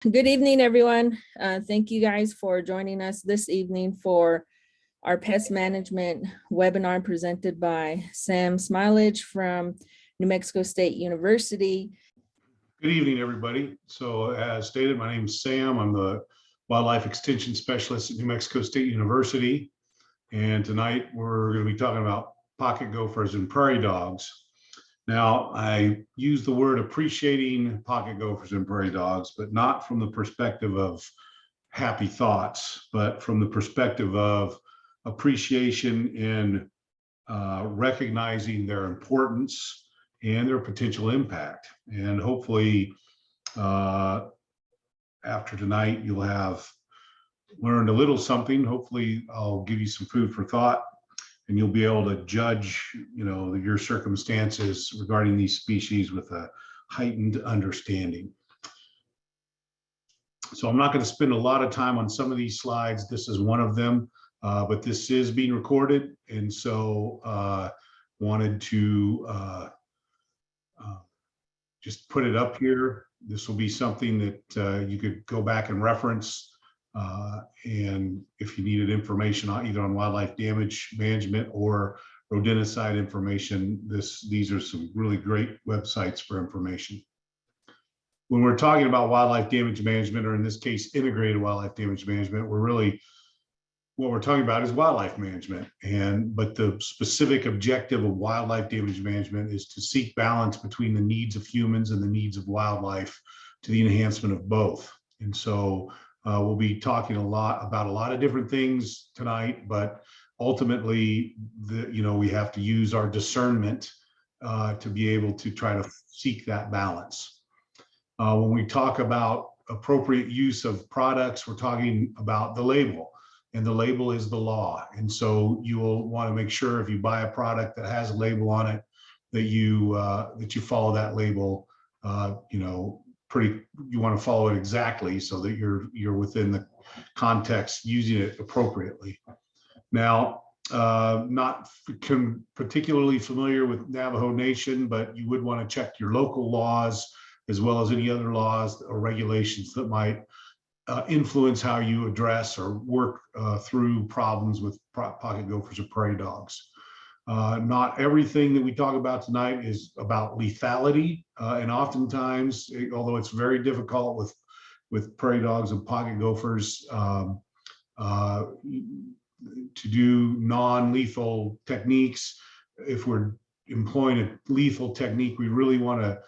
Good evening, everyone. Thank you guys for joining us this evening for our pest management webinar presented by Sam Smilage from New Mexico State University. Good evening, everybody. So as stated, my name is Sam. I'm the Wildlife Extension Specialist at New Mexico State University. And tonight we're going to be talking about pocket gophers and prairie dogs. Now, I use the word appreciating pocket gophers and prairie dogs, but not from the perspective of happy thoughts, but from the perspective of appreciation in recognizing their importance and their potential impact. And hopefully, after tonight, you'll have learned a little something. Hopefully, I'll give you some food for thought, and you'll be able to judge, your circumstances regarding these species with a heightened understanding. So I'm not going to spend a lot of time on some of these slides. This is one of them, but this is being recorded, and so wanted to just put it up here. This will be something that you could go back and reference. And if you needed information on either on wildlife damage management or rodenticide information, these are some really great websites for information. When we're talking about wildlife damage management, or in this case, integrated wildlife damage management, what we're talking about is wildlife management. But the specific objective of wildlife damage management is to seek balance between the needs of humans and the needs of wildlife to the enhancement of both. And so we'll be talking about a lot of different things tonight, but ultimately, we have to use our discernment to be able to try to seek that balance. When we talk about appropriate use of products, we're talking about the label, and the label is the law. And so you will want to make sure if you buy a product that has a label on it, that you follow that label. You want to follow it exactly so that you're within the context using it appropriately. Now, not particularly familiar with Navajo Nation, but you would want to check your local laws as well as any other laws or regulations that might influence how you address or work through problems with pocket gophers or prairie dogs. Not everything that we talk about tonight is about lethality, and oftentimes, although it's very difficult with prairie dogs and pocket gophers to do non-lethal techniques, if we're employing a lethal technique, we really want to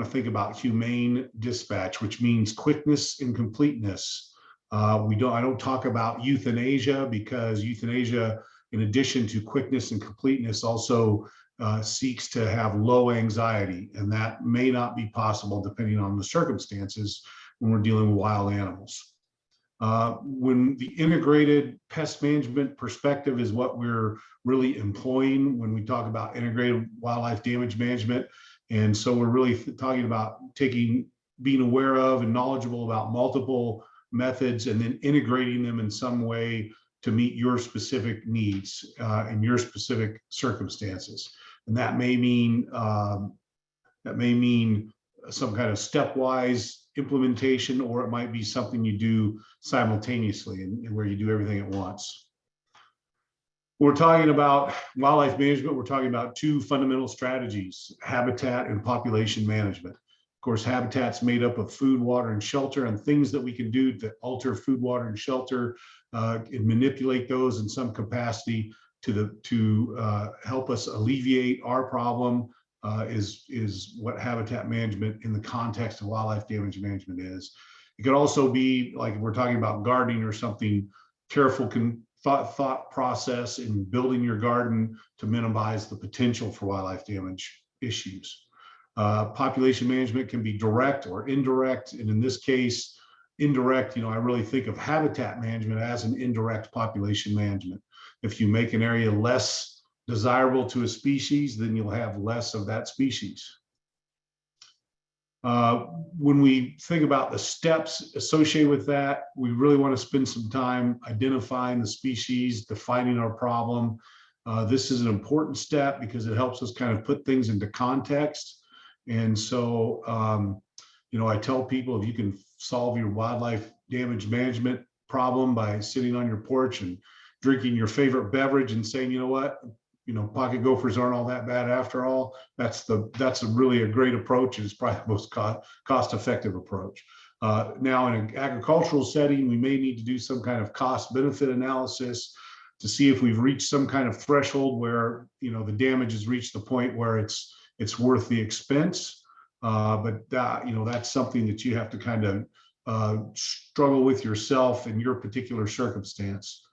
think about humane dispatch, which means quickness and completeness. I don't talk about euthanasia, because euthanasia, in addition to quickness and completeness, also seeks to have low anxiety, and that may not be possible depending on the circumstances when we're dealing with wild animals. When the integrated pest management perspective is what we're really employing when we talk about integrated wildlife damage management. And so we're really talking about being aware of and knowledgeable about multiple methods and then integrating them in some way to meet your specific needs and your specific circumstances. And that may mean some kind of stepwise implementation, or it might be something you do simultaneously and where you do everything at once. When we're talking about wildlife management, we're talking about two fundamental strategies: habitat and population management. Of course, habitat's made up of food, water, and shelter, and things that we can do to alter food, water, and shelter and manipulate those in some capacity to help us alleviate our problem is what habitat management in the context of wildlife damage management is. It could also be, like if we're talking about gardening or something, careful thought process in building your garden to minimize the potential for wildlife damage issues. Population management can be direct or indirect, and in this case, indirect, I really think of habitat management as an indirect population management. If you make an area less desirable to a species, then you'll have less of that species. When we think about the steps associated with that, we really want to spend some time identifying the species, defining our problem. This is an important step because it helps us kind of put things into context. And so, I tell people, if you can solve your wildlife damage management problem by sitting on your porch and drinking your favorite beverage and saying, you know what, pocket gophers aren't all that bad after all. That's really a great approach, and it's probably the most cost-effective approach. Now, in an agricultural setting, we may need to do some kind of cost-benefit analysis to see if we've reached some kind of threshold where the damage has reached the point where it's worth the expense. But that's something that you have to kind of struggle with yourself in your particular circumstance.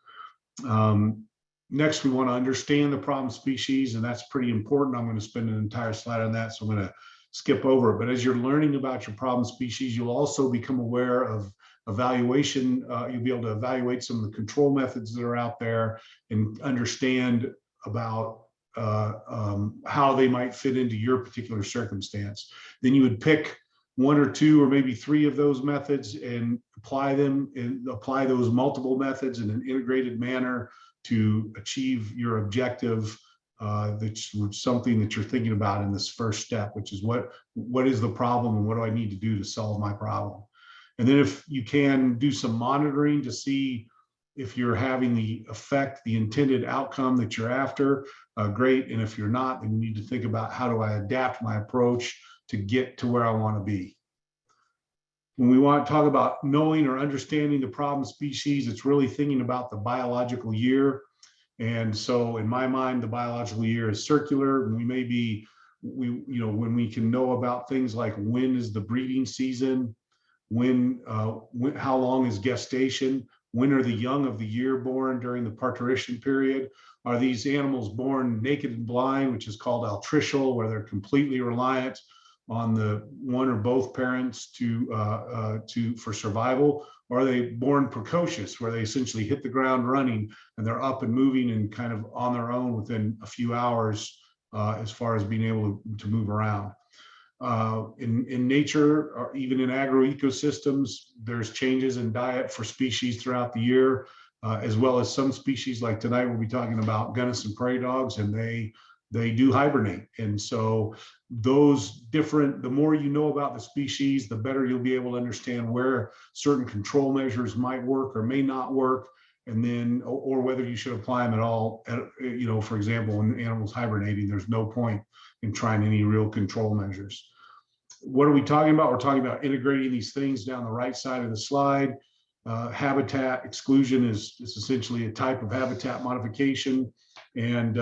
Next, we want to understand the problem species, and that's pretty important. I'm going to spend an entire slide on that, so I'm going to skip over it. But as you're learning about your problem species, you'll also become aware of evaluation. You'll be able to evaluate some of the control methods that are out there and understand about how they might fit into your particular circumstance. Then you would pick one or two or maybe three of those methods and apply those multiple methods in an integrated manner to achieve your objective. That's something that you're thinking about in this first step, which is what is the problem and what do I need to do to solve my problem? And then if you can do some monitoring to see if you're having the intended outcome that you're after, great. And if you're not, then you need to think about, how do I adapt my approach to get to where I want to be? When we want to talk about knowing or understanding the problem species, it's really thinking about the biological year. And so in my mind, the biological year is circular. And when we can know about things like when is the breeding season, how long is gestation, when are the young of the year born during the parturition period? Are these animals born naked and blind, which is called altricial, where they're completely reliant on the one or both parents for survival? Or are they born precocious, where they essentially hit the ground running and they're up and moving and kind of on their own within a few hours as far as being able to move around? In nature, or even in agroecosystems, there's changes in diet for species throughout the year, as well as some species. Like tonight, we'll be talking about Gunnison prairie dogs, and they do hibernate. And so the more you know about the species, the better you'll be able to understand where certain control measures might work or may not work, and then, or whether you should apply them at all. For example, when the animal's hibernating, there's no point in trying any real control measures. What are we talking about? We're talking about integrating these things down the right side of the slide. Habitat exclusion is essentially a type of habitat modification, and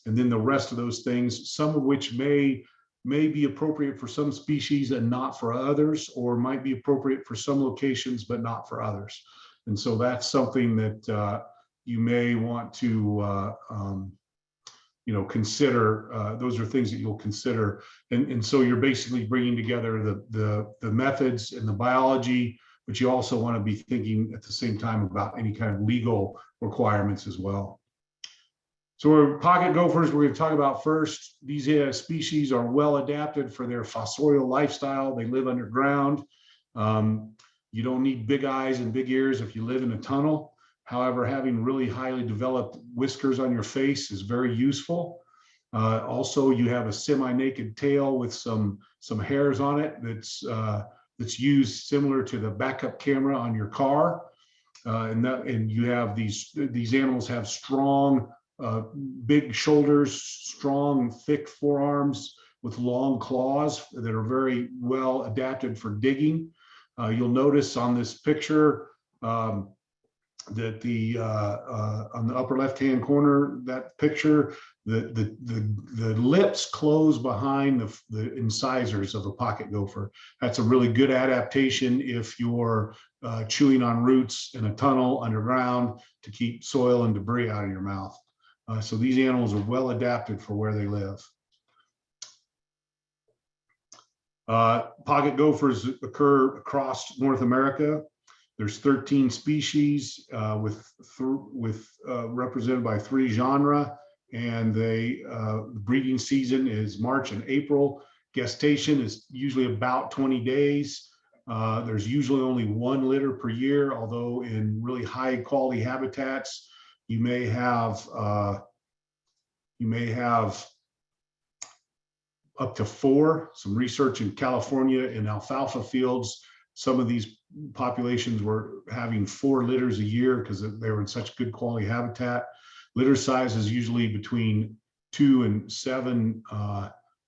then the rest of those things, some of which may be appropriate for some species and not for others, or might be appropriate for some locations but not for others. And so that's something that you may want to consider. Those are things that you'll consider. And so you're basically bringing together the methods and the biology, but you also want to be thinking at the same time about any kind of legal requirements as well. So pocket gophers, we're going to talk about first. These species are well adapted for their fossorial lifestyle. They live underground. You don't need big eyes and big ears if you live in a tunnel. However, having really highly developed whiskers on your face is very useful. Also, you have a semi-naked tail with some hairs on it that's used similar to the backup camera on your car. And you have these animals have strong, big shoulders, strong, thick forearms with long claws that are very well adapted for digging. You'll notice on this picture that on the upper left-hand corner, that picture, the lips close behind the incisors of a pocket gopher. That's a really good adaptation if you're chewing on roots in a tunnel underground to keep soil and debris out of your mouth. So these animals are well adapted for where they live. Pocket gophers occur across North America. There's 13 species represented by 3 genera, and the breeding season is March and April. Gestation is usually about 20 days. There's usually only 1 litter per year, although in really high quality habitats, you may have up to 4. Some research in California in alfalfa fields, some of these populations were having 4 litters a year because they were in such good quality habitat. Litter size is usually between 2 and 7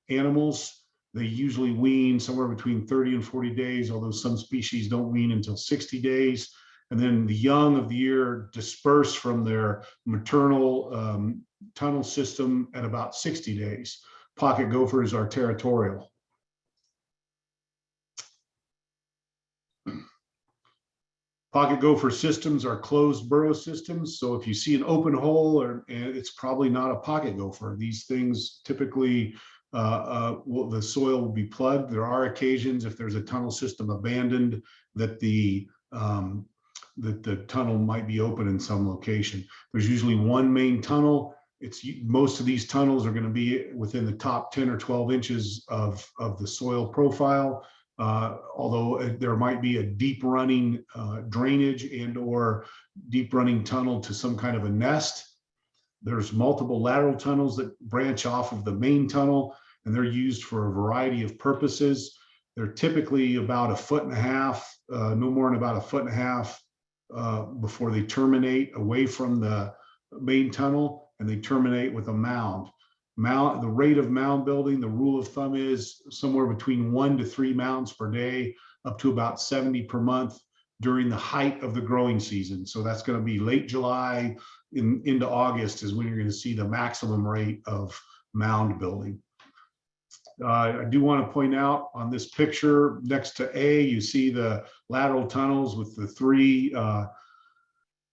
animals. They usually wean somewhere between 30 and 40 days, although some species don't wean until 60 days. And then the young of the year disperse from their maternal tunnel system at about 60 days. Pocket gophers are territorial. Pocket gopher systems are closed burrow systems. So if you see an open hole, it's probably not a pocket gopher. These things typically, the soil will be plugged. There are occasions if there's a tunnel system abandoned that the tunnel might be open in some location. There's usually one main tunnel. Most of these tunnels are going to be within the top 10 or 12 inches of the soil profile. Although there might be a deep running drainage and or deep running tunnel to some kind of a nest. There's multiple lateral tunnels that branch off of the main tunnel, and they're used for a variety of purposes. They're typically about 1.5 feet, no more than about 1.5 feet before they terminate away from the main tunnel, and they terminate with a mound. The rate of mound building, the rule of thumb is somewhere between 1 to 3 mounds per day, up to about 70 per month during the height of the growing season. So that's going to be late July into August is when you're going to see the maximum rate of mound building. I do want to point out on this picture next to A, you see the lateral tunnels with the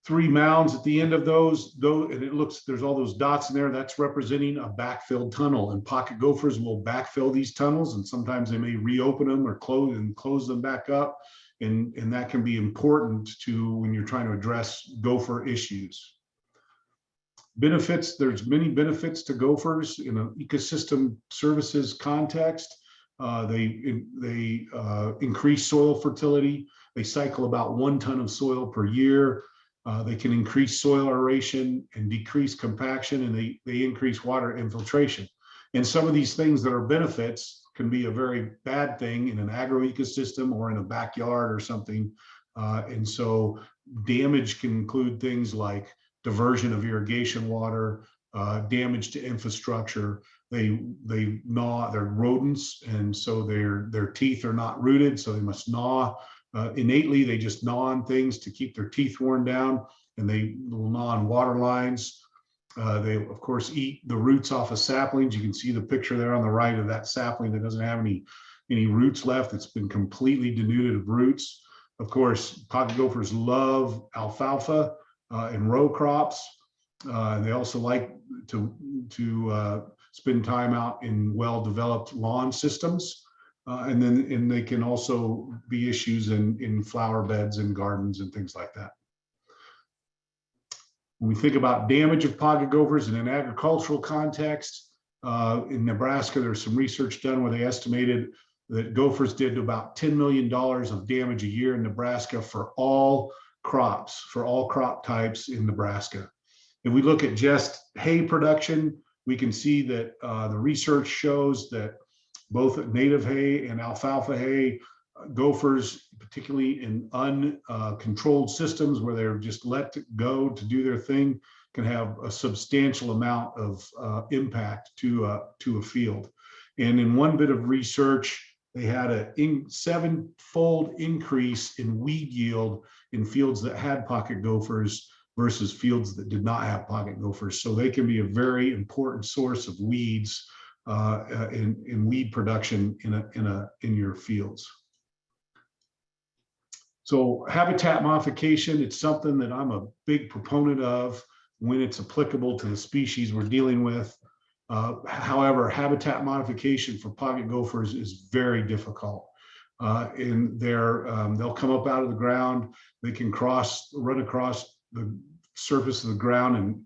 three mounds at the end of those, and it looks, there's all those dots in there. That's representing a backfilled tunnel, and pocket gophers will backfill these tunnels, and sometimes they may reopen them or close them back up, and that can be important to when you're trying to address gopher issues. Benefits, there's many benefits to gophers in an ecosystem services context. They increase soil fertility. They cycle about 1 ton of soil per year. They can increase soil aeration and decrease compaction, and they increase water infiltration. And some of these things that are benefits can be a very bad thing in an agroecosystem or in a backyard or something. And so damage can include things like diversion of irrigation water, damage to infrastructure. They gnaw, they're rodents, and so their teeth are not rooted, so they must gnaw. Innately, they just gnaw on things to keep their teeth worn down, and they will gnaw on water lines. They, of course, eat the roots off of saplings. You can see the picture there on the right of that sapling that doesn't have any roots left. It's been completely denuded of roots. Of course, pocket gophers love alfalfa and row crops. They also like to spend time out in well-developed lawn systems. And they can also be issues in flower beds and gardens and things like that. When we think about damage of pocket gophers in an agricultural context, in Nebraska, there's some research done where they estimated that gophers did about $10 million of damage a year in Nebraska for all crops, for all crop types in Nebraska. If we look at just hay production, we can see that the research shows that both native hay and alfalfa hay, gophers, particularly in uncontrolled systems where they're just let go to do their thing, can have a substantial amount of impact to a field. And in one bit of research, they had a 7-fold increase in weed yield in fields that had pocket gophers versus fields that did not have pocket gophers. So they can be a very important source of weeds in weed production in your fields. So habitat modification, it's something that I'm a big proponent of when it's applicable to the species we're dealing with. However, habitat modification for pocket gophers is very difficult. They'll come up out of the ground, they can run across the surface of the ground and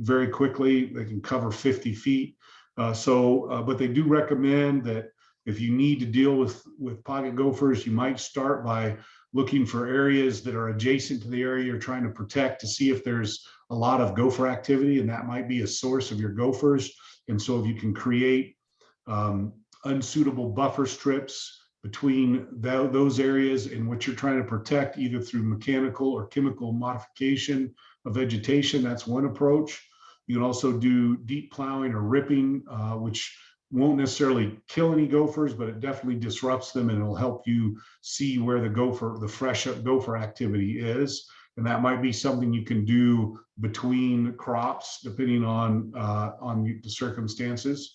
very quickly, they can cover 50 feet. But they do recommend that if you need to deal with pocket gophers, you might start by looking for areas that are adjacent to the area you're trying to protect to see if there's a lot of gopher activity, and that might be a source of your gophers. And so if you can create unsuitable buffer strips between those areas in which you're trying to protect, either through mechanical or chemical modification of vegetation. That's one approach. You can also do deep plowing or ripping, which won't necessarily kill any gophers, but it definitely disrupts them, and it'll help you see where the fresh gopher activity is. And that might be something you can do between crops, depending on the circumstances.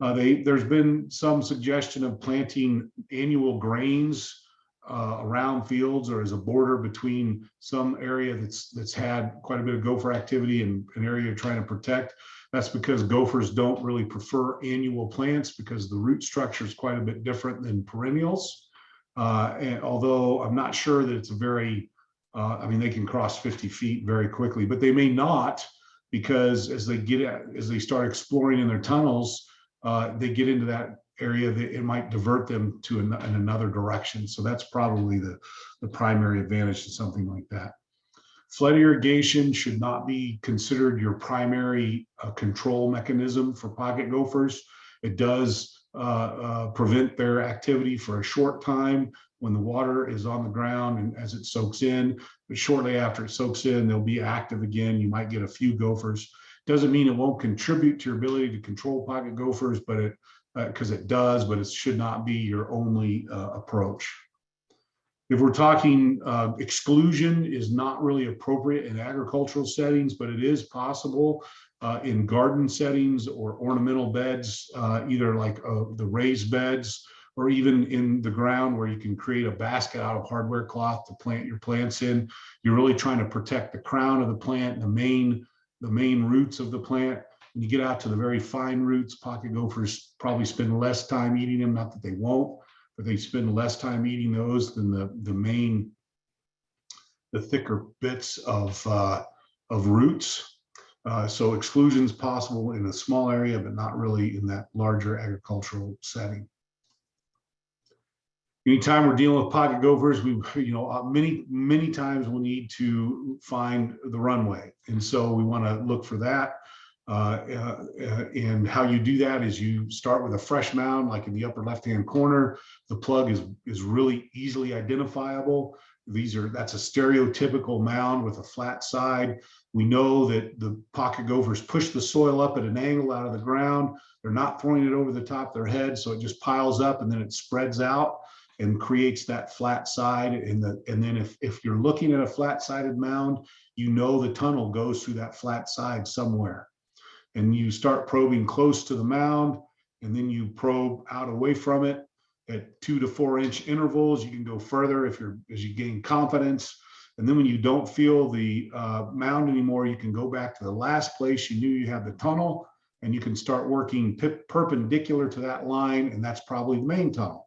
There's been some suggestion of planting annual grains around fields or as a border between some area that's had quite a bit of gopher activity and an area you're trying to protect. That's because gophers don't really prefer annual plants because the root structure is quite a bit different than perennials. And although I'm not sure that it's a very, I mean, they can cross 50 feet very quickly, but they may not, because as they start exploring in their tunnels, they get into that area that it might divert them to in another direction. So that's probably the primary advantage to something like that. Flood irrigation should not be considered your primary control mechanism for pocket gophers. It does prevent their activity for a short time when the water is on the ground and as it soaks in, but shortly after it soaks in, they'll be active again. You might get a few gophers. Doesn't mean it won't contribute to your ability to control pocket gophers, but because it does, but it should not be your only approach. If we're talking exclusion is not really appropriate in agricultural settings, but it is possible in garden settings or ornamental beds, either like the raised beds or even in the ground where you can create a basket out of hardware cloth to plant your plants in. You're really trying to protect the crown of the plant, the main roots of the plant. When you get out to the very fine roots, pocket gophers probably spend less time eating them, not that they won't, but they spend less time eating those than the thicker bits of roots. So exclusion is possible in a small area, but not really in that larger agricultural setting. Anytime we're dealing with pocket gophers, many times we'll need to find the runway. And so we want to look for that. And how you do that is you start with a fresh mound, like in the upper left-hand corner. The plug is really easily identifiable. That's a stereotypical mound with a flat side. We know that the pocket gophers push the soil up at an angle out of the ground. They're not throwing it over the top of their head, so it just piles up and then it spreads out and creates that flat side. And then if you're looking at a flat-sided mound, you know the tunnel goes through that flat side somewhere. And you start probing close to the mound, and then you probe out away from it at 2 to 4 inch intervals. You can go further as you gain confidence. And then when you don't feel the mound anymore, you can go back to the last place you knew you had the tunnel, and you can start working perpendicular to that line, and that's probably the main tunnel.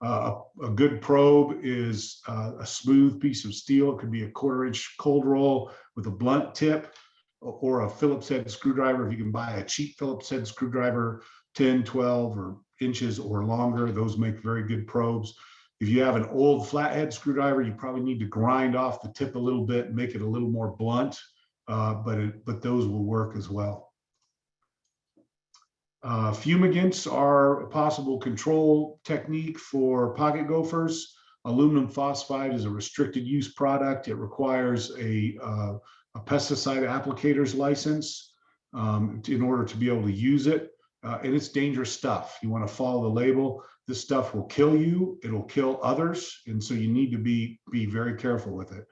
A good probe is a smooth piece of steel. It could be a 1/4 inch cold roll with a blunt tip, or a Phillips head screwdriver. If you can buy a cheap Phillips head screwdriver, 10, 12 or inches or longer, those make very good probes. If you have an old flathead screwdriver, you probably need to grind off the tip a little bit and make it a little more blunt, but those will work as well. Fumigants are a possible control technique for pocket gophers. Aluminum phosphide is a restricted use product. It requires a pesticide applicator's license in order to be able to use it. And it's dangerous stuff. You want to follow the label. This stuff will kill you. It'll kill others. And so you need to be very careful with it.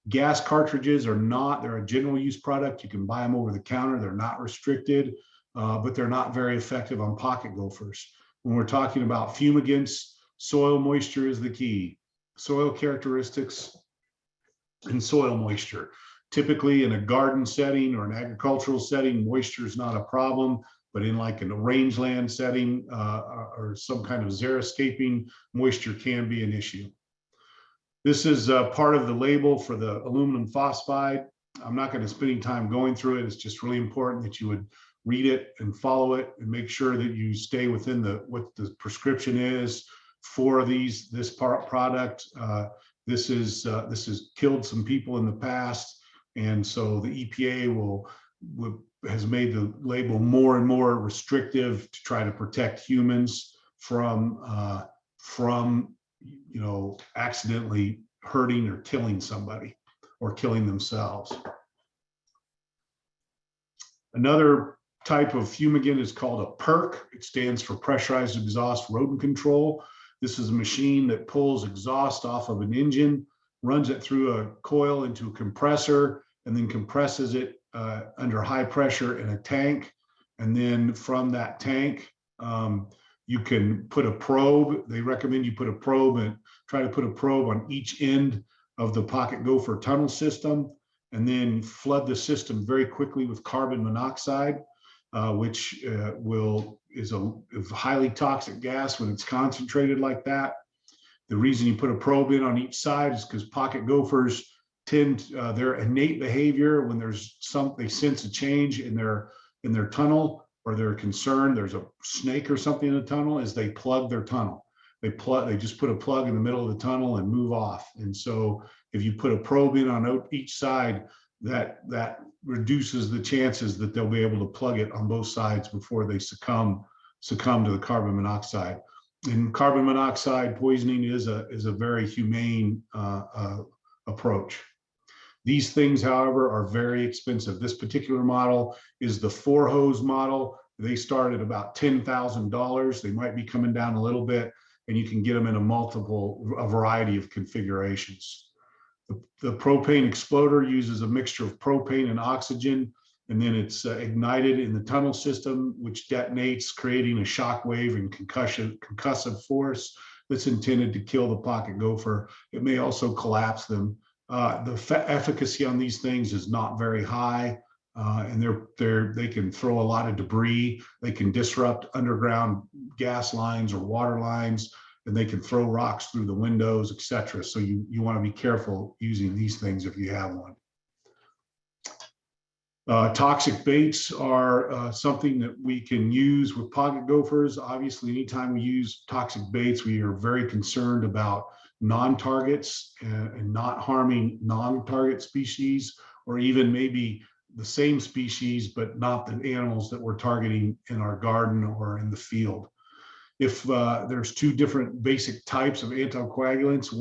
Gas cartridges they're a general use product. You can buy them over the counter. They're not restricted, but they're not very effective on pocket gophers. When we're talking about fumigants, soil moisture is the key. Soil characteristics and soil moisture. Typically in a garden setting or an agricultural setting, moisture is not a problem, but in like in a rangeland setting or some kind of xeriscaping, moisture can be an issue. This is part of the label for the aluminum phosphide. I'm not going to spend any time going through it. It's just really important that you would read it and follow it and make sure that you stay within what the prescription is for this product. This has killed some people in the past. And so the EPA will has made the label more and more restrictive to try to protect humans from accidentally hurting or killing somebody or killing themselves. Another type of fumigant is called a PERC. It stands for Pressurized Exhaust Rodent Control. This is a machine that pulls exhaust off of an engine, runs it through a coil into a compressor, and then compresses it under high pressure in a tank. And then from that tank, you can put a probe. They recommend you put a probe and try to put a probe on each end of the pocket gopher tunnel system, and then flood the system very quickly with carbon monoxide, which is a highly toxic gas when it's concentrated like that. The reason you put a probe in on each side is because pocket gophers tend their innate behavior when they sense a change in their tunnel, or they're concerned there's a snake or something in the tunnel, is they plug their tunnel. They just put a plug in the middle of the tunnel and move off. And so if you put a probe in on each side, that reduces the chances that they'll be able to plug it on both sides before they succumb to the carbon monoxide. And carbon monoxide poisoning is a very humane approach. These things, however, are very expensive. This particular model is the 4-hose model. They start at about $10,000. They might be coming down a little bit, and you can get them in a variety of configurations. The propane exploder uses a mixture of propane and oxygen, and then it's ignited in the tunnel system, which detonates, creating a shock wave and concussive force that's intended to kill the pocket gopher. It may also collapse them. The efficacy on these things is not very high, and they can throw a lot of debris. They can disrupt underground gas lines or water lines, and they can throw rocks through the windows, etc. So you want to be careful using these things if you have one. Toxic baits are something that we can use with pocket gophers. Obviously, anytime we use toxic baits, we are very concerned about non-targets and not harming non-target species, or even maybe the same species, but not the animals that we're targeting in our garden or in the field. If there's two different basic types of anticoagulants,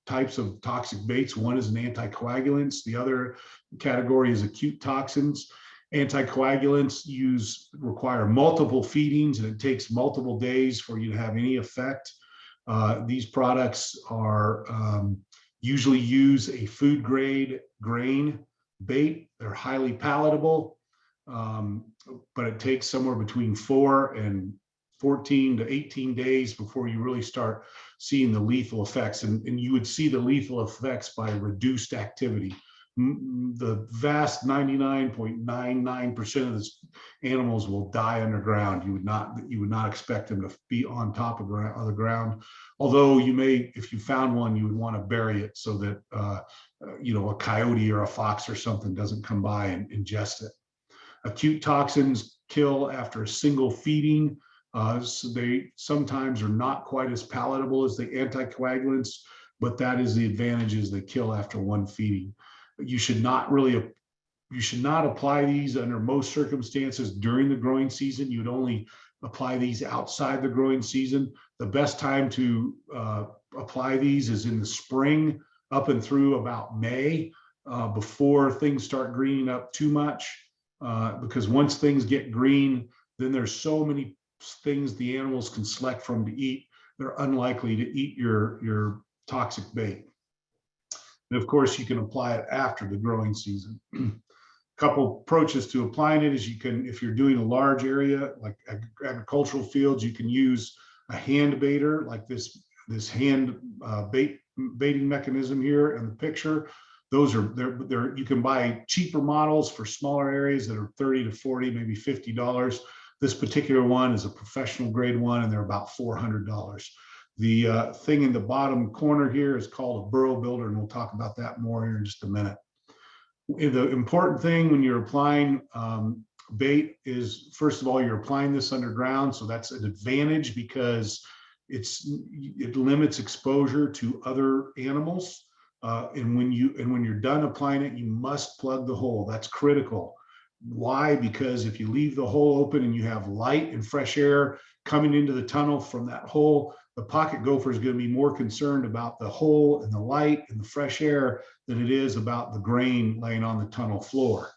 types of toxic baits. One is an anticoagulants. The other category is acute toxins. Anticoagulants require multiple feedings, and it takes multiple days for you to have any effect. These products are usually use a food grade grain bait. They're highly palatable, but it takes somewhere between 4 and 14 to 18 days before you really start seeing the lethal effects. And you would see the lethal effects by reduced activity. The vast 99.99% of the animals will die underground. You would not expect them to be on top of the ground. Although you may, if you found one, you would want to bury it so that a coyote or a fox or something doesn't come by and ingest it. Acute toxins kill after a single feeding. So they sometimes are not quite as palatable as the anticoagulants, but that is the advantage, is they kill after one feeding. You should not apply these under most circumstances during the growing season. You would only apply these outside the growing season. The best time to apply these is in the spring up and through about May, before things start greening up too much, because once things get green, then there's so many things the animals can select from to eat. They're unlikely to eat your toxic bait. And of course, you can apply it after the growing season. A couple approaches to applying it is, you can, if you're doing a large area like agricultural fields, you can use a hand baiter like this hand baiting mechanism here in the picture. Those are you can buy cheaper models for smaller areas that are $30 to $40, maybe $50. This particular one is a professional grade one, and they're about $400. The thing in the bottom corner here is called a burrow builder, and we'll talk about that more here in just a minute. The important thing when you're applying bait is, first of all, you're applying this underground, so that's an advantage because it limits exposure to other animals. And when you're done applying it, you must plug the hole. That's critical. Why? Because if you leave the hole open and you have light and fresh air coming into the tunnel from that hole, the pocket gopher is going to be more concerned about the hole and the light and the fresh air than it is about the grain laying on the tunnel floor.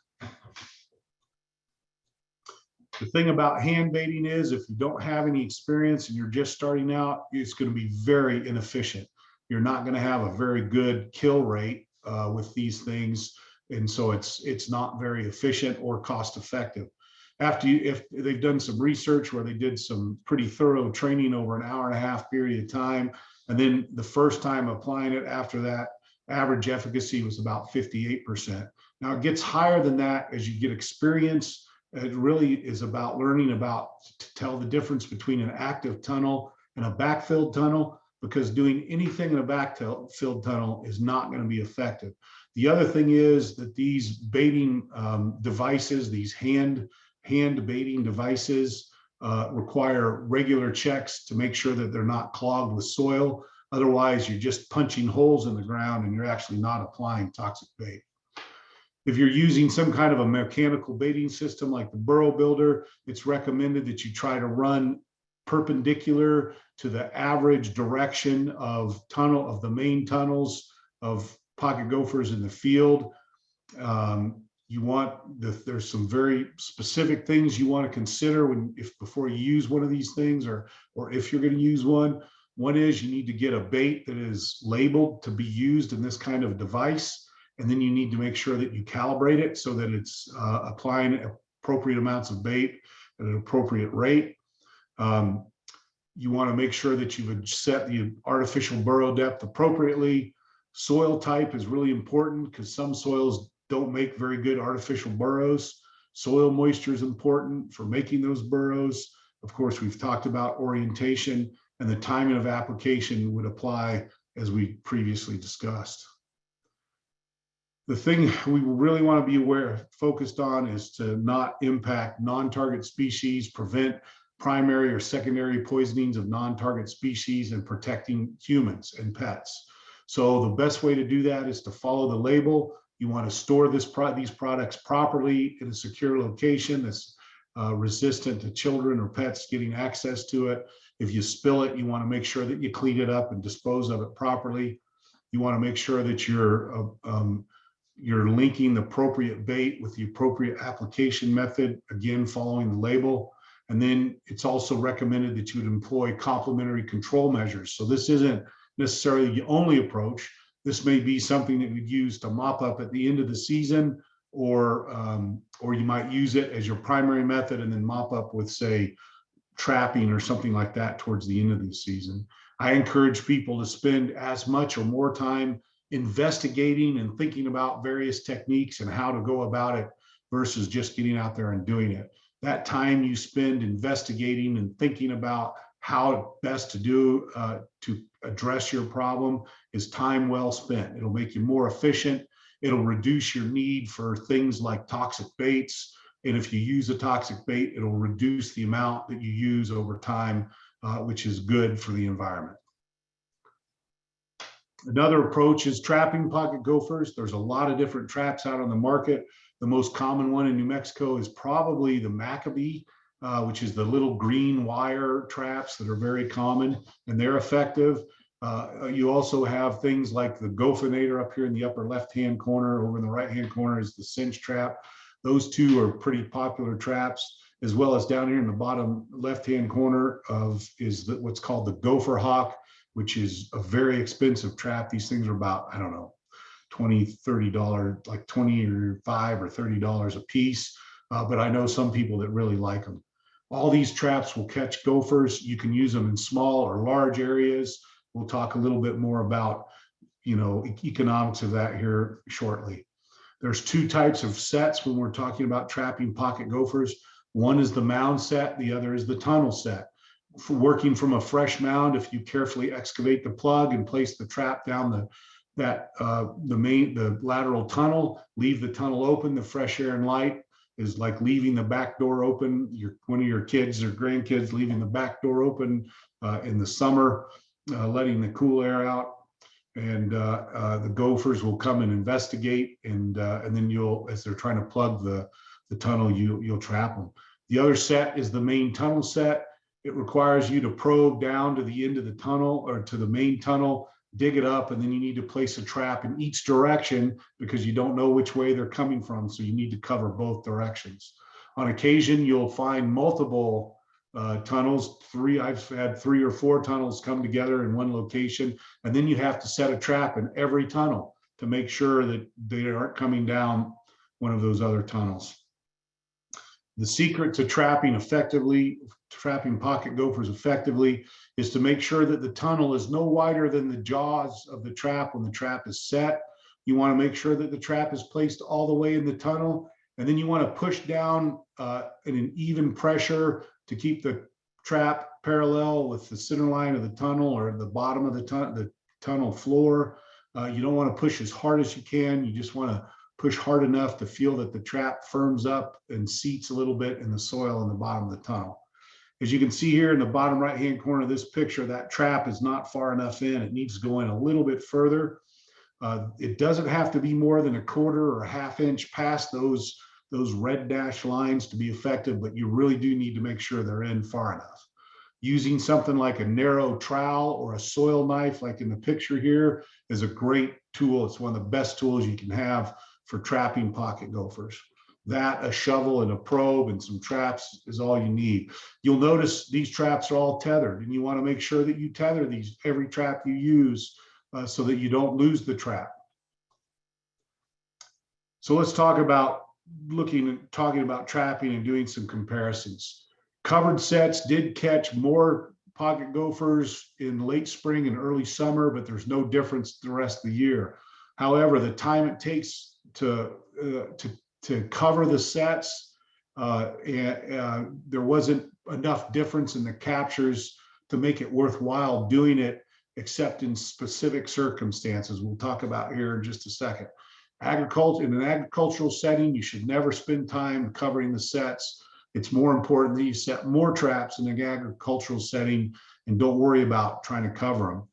The thing about hand baiting is if you don't have any experience and you're just starting out, it's going to be very inefficient. You're not going to have a very good kill rate with these things. And so it's not very efficient or cost effective. If they've done some research where they did some pretty thorough training over an hour and a half period of time, and then the first time applying it after that, average efficacy was about 58%. Now it gets higher than that as you get experience. It really is about learning to tell the difference between an active tunnel and a backfilled tunnel, because doing anything in a backfilled tunnel is not going to be effective. The other thing is that these baiting devices, these hand baiting devices require regular checks to make sure that they're not clogged with soil. Otherwise, you're just punching holes in the ground and you're actually not applying toxic bait. If you're using some kind of a mechanical baiting system like the Burrow Builder, it's recommended that you try to run perpendicular to the average direction of the main tunnels of pocket gophers in the field. There's some very specific things you want to consider before you use one of these things, or if you're going to use one. One is you need to get a bait that is labeled to be used in this kind of device. And then you need to make sure that you calibrate it so that it's applying appropriate amounts of bait at an appropriate rate. You want to make sure that you've set the artificial burrow depth appropriately. Soil type is really important because some soils don't make very good artificial burrows. Soil moisture is important for making those burrows. Of course, we've talked about orientation, and the timing of application would apply as we previously discussed. The thing we really want to be focused on is to not impact non-target species, prevent primary or secondary poisonings of non-target species, and protecting humans and pets. So the best way to do that is to follow the label. You want to store these products properly in a secure location that's resistant to children or pets getting access to it. If you spill it, you want to make sure that you clean it up and dispose of it properly. You want to make sure that you're linking the appropriate bait with the appropriate application method, again, following the label. And then it's also recommended that you would employ complementary control measures. So this isn't necessarily the only approach. This may be something that we'd use to mop up at the end of the season, or you might use it as your primary method and then mop up with, say, trapping or something like that towards the end of the season. I encourage people to spend as much or more time investigating and thinking about various techniques and how to go about it versus just getting out there and doing it. That time you spend investigating and thinking about how best to address your problem is time well spent. It'll make you more efficient. It'll reduce your need for things like toxic baits. And if you use a toxic bait, it'll reduce the amount that you use over time, which is good for the environment. Another approach is trapping pocket gophers. There's a lot of different traps out on the market. The most common one in New Mexico is probably the Maccabee, which is the little green wire traps that are very common, and they're effective. You also have things like the Gophinator up here in the upper left-hand corner. Over in the right-hand corner is the cinch trap. Those two are pretty popular traps, as well as down here in the bottom left-hand corner what's called the Gopher Hawk, which is a very expensive trap. These things are about, I don't know, $20, $30, like $25 or $30 a piece. But I know some people that really like them. All these traps will catch gophers. You can use them in small or large areas. We'll talk a little bit more about, economics of that here shortly. There's two types of sets when we're talking about trapping pocket gophers. One is the mound set, the other is the tunnel set. For working from a fresh mound, if you carefully excavate the plug and place the trap down the lateral tunnel, leave the tunnel open, the fresh air and light is like leaving the back door open. One of your kids or grandkids leaving the back door open in the summer, letting the cool air out. And the gophers will come and investigate, and then as they're trying to plug the the tunnel, you'll trap them. The other set is the main tunnel set. It requires you to probe down to the end of the tunnel or to the main tunnel, dig it up, and then you need to place a trap in each direction because you don't know which way they're coming from. So you need to cover both directions. On occasion, you'll find multiple tunnels. I've had 3 or 4 tunnels come together in one location, and then you have to set a trap in every tunnel to make sure that they aren't coming down one of those other tunnels. The secret to trapping pocket gophers effectively is to make sure that the tunnel is no wider than the jaws of the trap when the trap is set. You want to make sure that the trap is placed all the way in the tunnel, and then you want to push down in an even pressure to keep the trap parallel with the center line of the tunnel or the bottom of the tunnel floor. You don't want to push as hard as you can. You just want to push hard enough to feel that the trap firms up and seats a little bit in the soil in the bottom of the tunnel. As you can see here in the bottom right-hand corner of this picture, that trap is not far enough in. It needs to go in a little bit further. It doesn't have to be more than 1/4 or 1/2 inch past those red dash lines to be effective, but you really do need to make sure they're in far enough. Using something like a narrow trowel or a soil knife, like in the picture here, is a great tool. It's one of the best tools you can have for trapping pocket gophers. That, a shovel and a probe and some traps is all you need. You'll notice these traps are all tethered, and you want to make sure that you tether every trap you use so that you don't lose the trap. So let's talk about talking about trapping and doing some comparisons. Covered sets did catch more pocket gophers in late spring and early summer, but there's no difference the rest of the year. However, the time it takes to cover the sets, there wasn't enough difference in the captures to make it worthwhile doing it, except in specific circumstances we'll talk about here in just a second. In an agricultural setting, you should never spend time covering the sets. It's more important that you set more traps in an agricultural setting and don't worry about trying to cover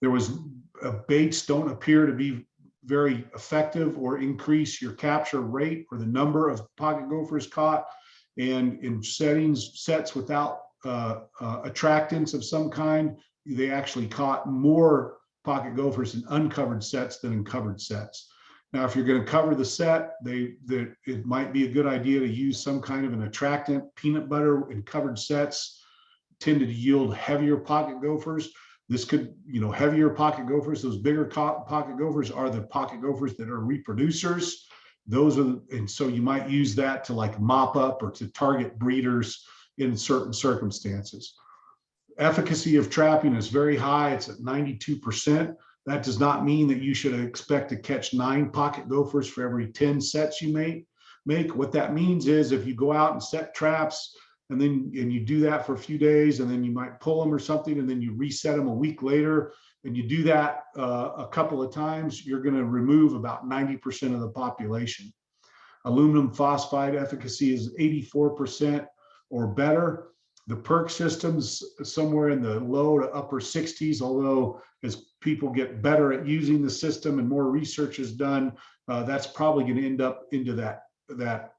them. Baits don't appear to be very effective or increase your capture rate or the number of pocket gophers caught. And in sets without attractants of some kind, they actually caught more pocket gophers in uncovered sets than in covered sets. Now, if you're going to cover the set, it might be a good idea to use some kind of an attractant. Peanut butter in covered sets tended to yield heavier pocket gophers. This could, heavier pocket gophers, those bigger pocket gophers are the pocket gophers that are reproducers. And so you might use that to like mop up or to target breeders in certain circumstances. Efficacy of trapping is very high. It's at 92%. That does not mean that you should expect to catch 9 pocket gophers for every 10 sets you make. What that means is if you go out and set traps and you do that for a few days, and then you might pull them or something, and then you reset them a week later, and you do that a couple of times, you're going to remove about 90% of the population. Aluminum phosphide efficacy is 84% or better. The perk system's somewhere in the low to upper 60s, although as people get better at using the system and more research is done, that's probably going to end up into that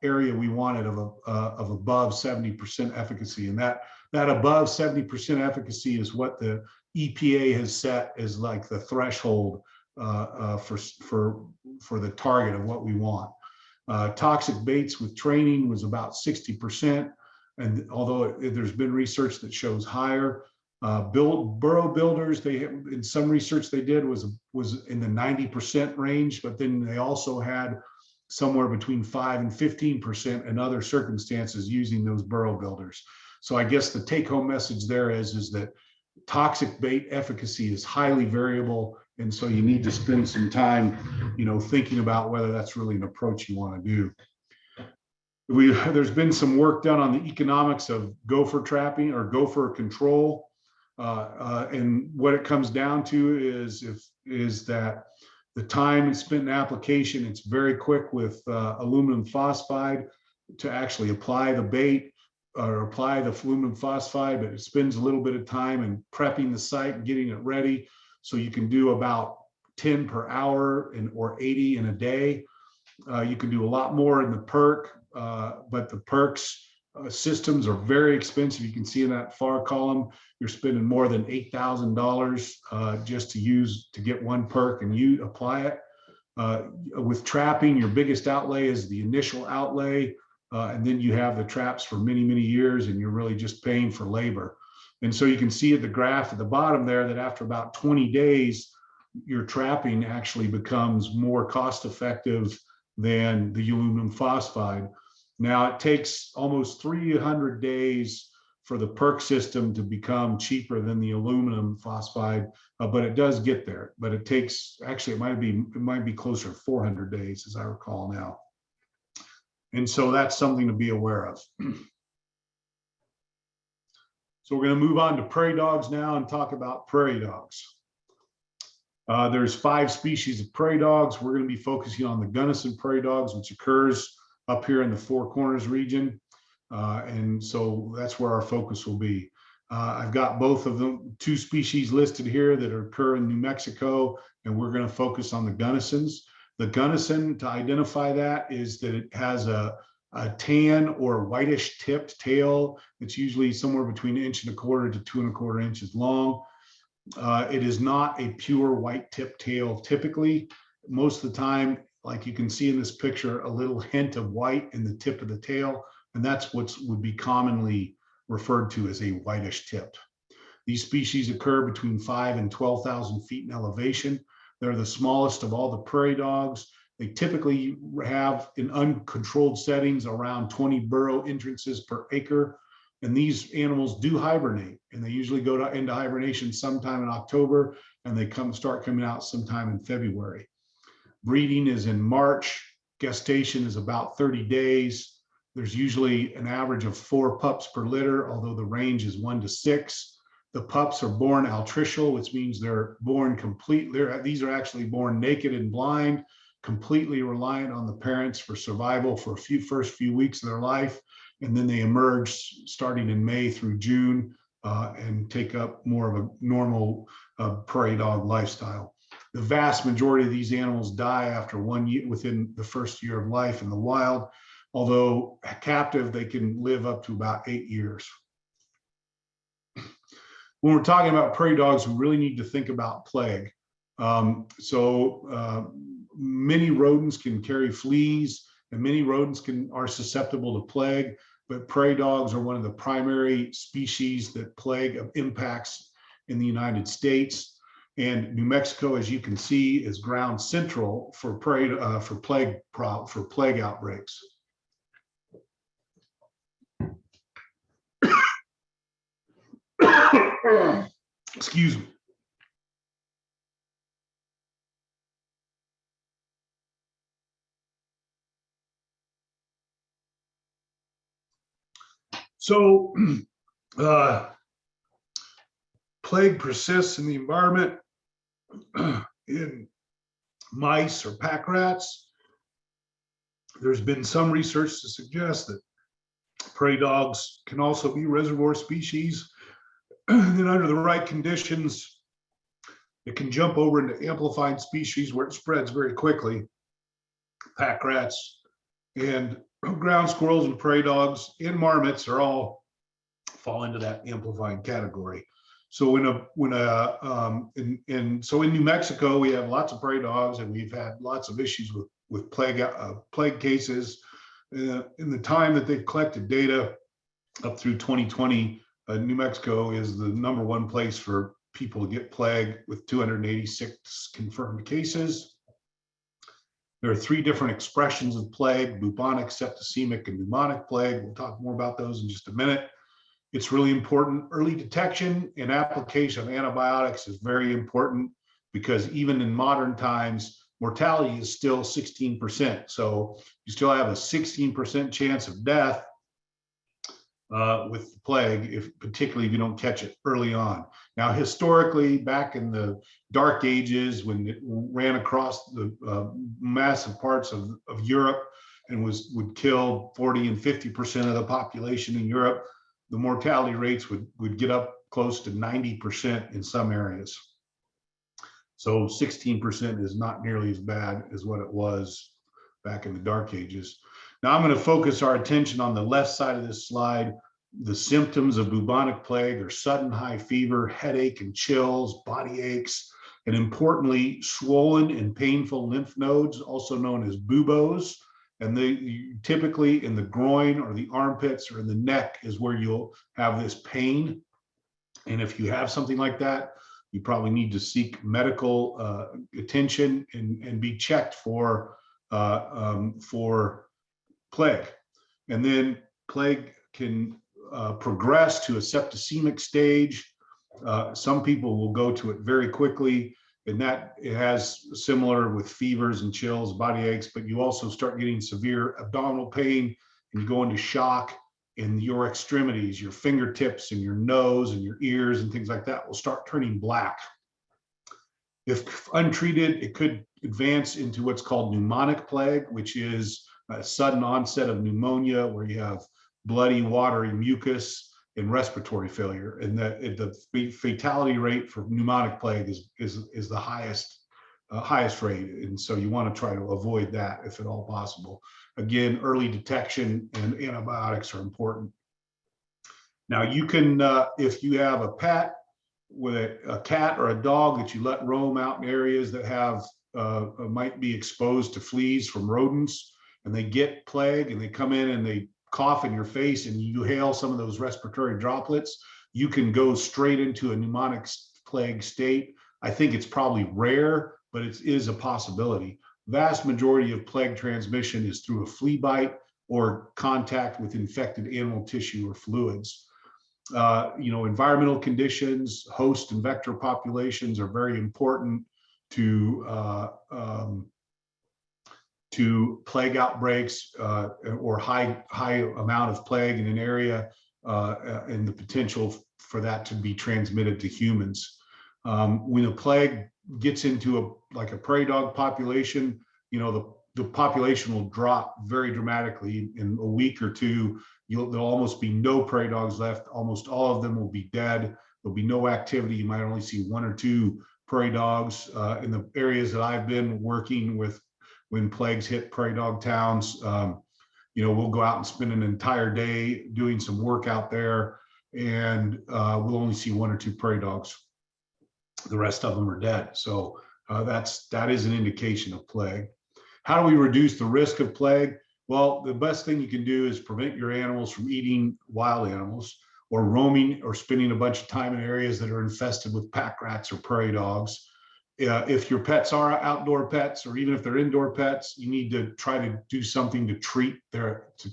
area we wanted of above 70% efficacy. And that above 70% efficacy is what the EPA has set as like the threshold for the target of what we want. Toxic baits with training was about 60%. And although there's been research that shows higher, burrow builders, in some research they did was in the 90% range, but then they also had somewhere between 5 and 15% in other circumstances using those burrow builders. So I guess the take-home message there is that toxic bait efficacy is highly variable, and so you need to spend some time, thinking about whether that's really an approach you want to do. There's been some work done on the economics of gopher trapping or gopher control, and what it comes down to is that the time spent in application, it's very quick with aluminum phosphide to actually apply the bait or apply the aluminum phosphide, but it spends a little bit of time in prepping the site and getting it ready. So you can do about 10 per hour or 80 in a day. You can do a lot more in the perk, but the perks systems are very expensive. You can see in that far column, you're spending more than $8,000 just to get one perk and you apply it. With trapping, your biggest outlay is the initial outlay, and then you have the traps for many, many years, and you're really just paying for labor. And so you can see at the graph at the bottom there that after about 20 days, your trapping actually becomes more cost effective than the aluminum phosphide. Now it takes almost 300 days for the perk system to become cheaper than the aluminum phosphide, but it does get there. But it takes, actually it might be closer to 400 days as I recall now. And so that's something to be aware of. So we're going to move on to prairie dogs now and talk about prairie dogs. There's 5 species of prairie dogs. We're going to be focusing on the Gunnison prairie dogs, which occurs up here in the Four Corners region. And so that's where our focus will be. I've got both of them, 2 species listed here that occur in New Mexico, and we're going to focus on the Gunnisons. The Gunnison, to identify that, is that it has a tan or whitish tipped tail. It's usually somewhere between 1.25 to 2.25 inches long. It is not a pure white tip tail typically. Most of the time, like you can see in this picture, a little hint of white in the tip of the tail, and that's what would be commonly referred to as a whitish tip. These species occur between 5,000 and 12,000 feet in elevation. They're the smallest of all the prairie dogs. They typically have, in uncontrolled settings, around 20 burrow entrances per acre. And these animals do hibernate, and they usually go into hibernation sometime in October, and they start coming out sometime in February. Breeding is in March. Gestation is about 30 days. There's usually an average of 4 pups per litter, although the range is 1 to 6. The pups are born altricial, which means they're born these are actually born naked and blind, completely reliant on the parents for survival for first few weeks of their life. And then they emerge starting in May through June and take up more of a normal prairie dog lifestyle. The vast majority of these animals die after 1 year, within the first year of life in the wild. Although captive, they can live up to about 8 years. When we're talking about prairie dogs, we really need to think about plague. Many rodents can carry fleas, and many rodents are susceptible to plague, but prairie dogs are one of the primary species that plague impacts in the United States. And New Mexico, as you can see, is ground central for plague outbreaks. Excuse me. So plague persists in the environment in mice or pack rats. There's been some research to suggest that prairie dogs can also be reservoir species. And under the right conditions, it can jump over into amplified species where it spreads very quickly. Pack rats and ground squirrels and prairie dogs and marmots are all fall into that amplified category. So in New Mexico, we have lots of prairie dogs, and we've had lots of issues with plague cases. In the time that they've collected data up through 2020, New Mexico is the #1 place for people to get plague with 286 confirmed cases. There are 3 different expressions of plague: bubonic, septicemic, and pneumonic plague. We'll talk more about those in just a minute. It's really important. Early detection and application of antibiotics is very important, because even in modern times, mortality is still 16%. So you still have a 16% chance of death with the plague, particularly if you don't catch it early on. Now, historically, back in the dark ages, when it ran across the massive parts of Europe and would kill 40 and 50% of the population in Europe, the mortality rates would get up close to 90% in some areas. So 16% is not nearly as bad as what it was back in the dark ages. Now I'm going to focus our attention on the left side of this slide. The symptoms of bubonic plague are sudden high fever, headache and chills, body aches, and importantly, swollen and painful lymph nodes, also known as buboes. And they typically in the groin or the armpits or in the neck is where you'll have this pain. And if you have something like that, you probably need to seek medical attention and be checked for plague. And then plague can progress to a septicemic stage. Some people will go to it very quickly, and that it has similar with fevers and chills, body aches, but you also start getting severe abdominal pain and you go into shock, and your extremities, your fingertips and your nose and your ears and things like that will start turning black. If untreated, it could advance into what's called pneumonic plague, which is a sudden onset of pneumonia where you have bloody, watery mucus and respiratory failure. And the fatality rate for pneumonic plague is the highest rate. And so you want to try to avoid that if at all possible. Again, early detection and antibiotics are important. Now you can, if you have a pet with a cat or a dog that you let roam out in areas that have might be exposed to fleas from rodents, and they get plague and they come in and they cough in your face and you hail some of those respiratory droplets, you can go straight into a pneumonic plague state. I think it's probably rare, but it is a possibility. Vast majority of plague transmission is through a flea bite or contact with infected animal tissue or fluids. Environmental conditions, host and vector populations are very important to plague outbreaks or high amount of plague in an area and the potential for that to be transmitted to humans. When a plague gets into a prairie dog population, the population will drop very dramatically. In a week or two, there'll almost be no prairie dogs left. Almost all of them will be dead. There'll be no activity. You might only see one or two prairie dogs in the areas that I've been working with. When plagues hit prairie dog towns, we'll go out and spend an entire day doing some work out there, and we'll only see one or two prairie dogs. The rest of them are dead. So that is an indication of plague. How do we reduce the risk of plague? Well, the best thing you can do is prevent your animals from eating wild animals or roaming or spending a bunch of time in areas that are infested with pack rats or prairie dogs. If your pets are outdoor pets, or even if they're indoor pets, you need to try to do something to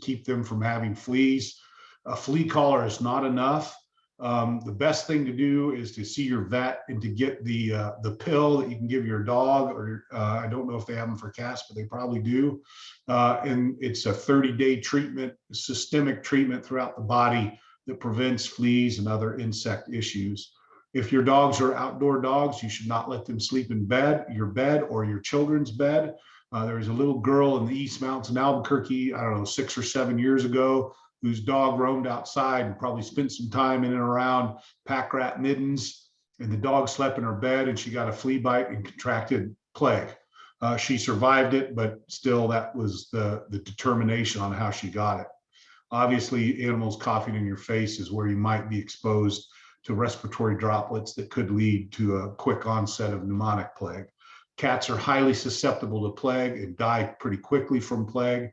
keep them from having fleas. A flea collar is not enough. The best thing to do is to see your vet and to get the pill that you can give your dog, or I don't know if they have them for cats, but they probably do. And it's a 30-day treatment, systemic treatment throughout the body that prevents fleas and other insect issues. If your dogs are outdoor dogs, you should not let them sleep in your bed or your children's bed. There was a little girl in the East Mountains in Albuquerque, 6 or 7 years ago, whose dog roamed outside and probably spent some time in and around pack rat middens, and the dog slept in her bed and she got a flea bite and contracted plague. She survived it, but still that was the determination on how she got it. Obviously, animals coughing in your face is where you might be exposed to respiratory droplets that could lead to a quick onset of pneumonic plague. Cats are highly susceptible to plague and die pretty quickly from plague.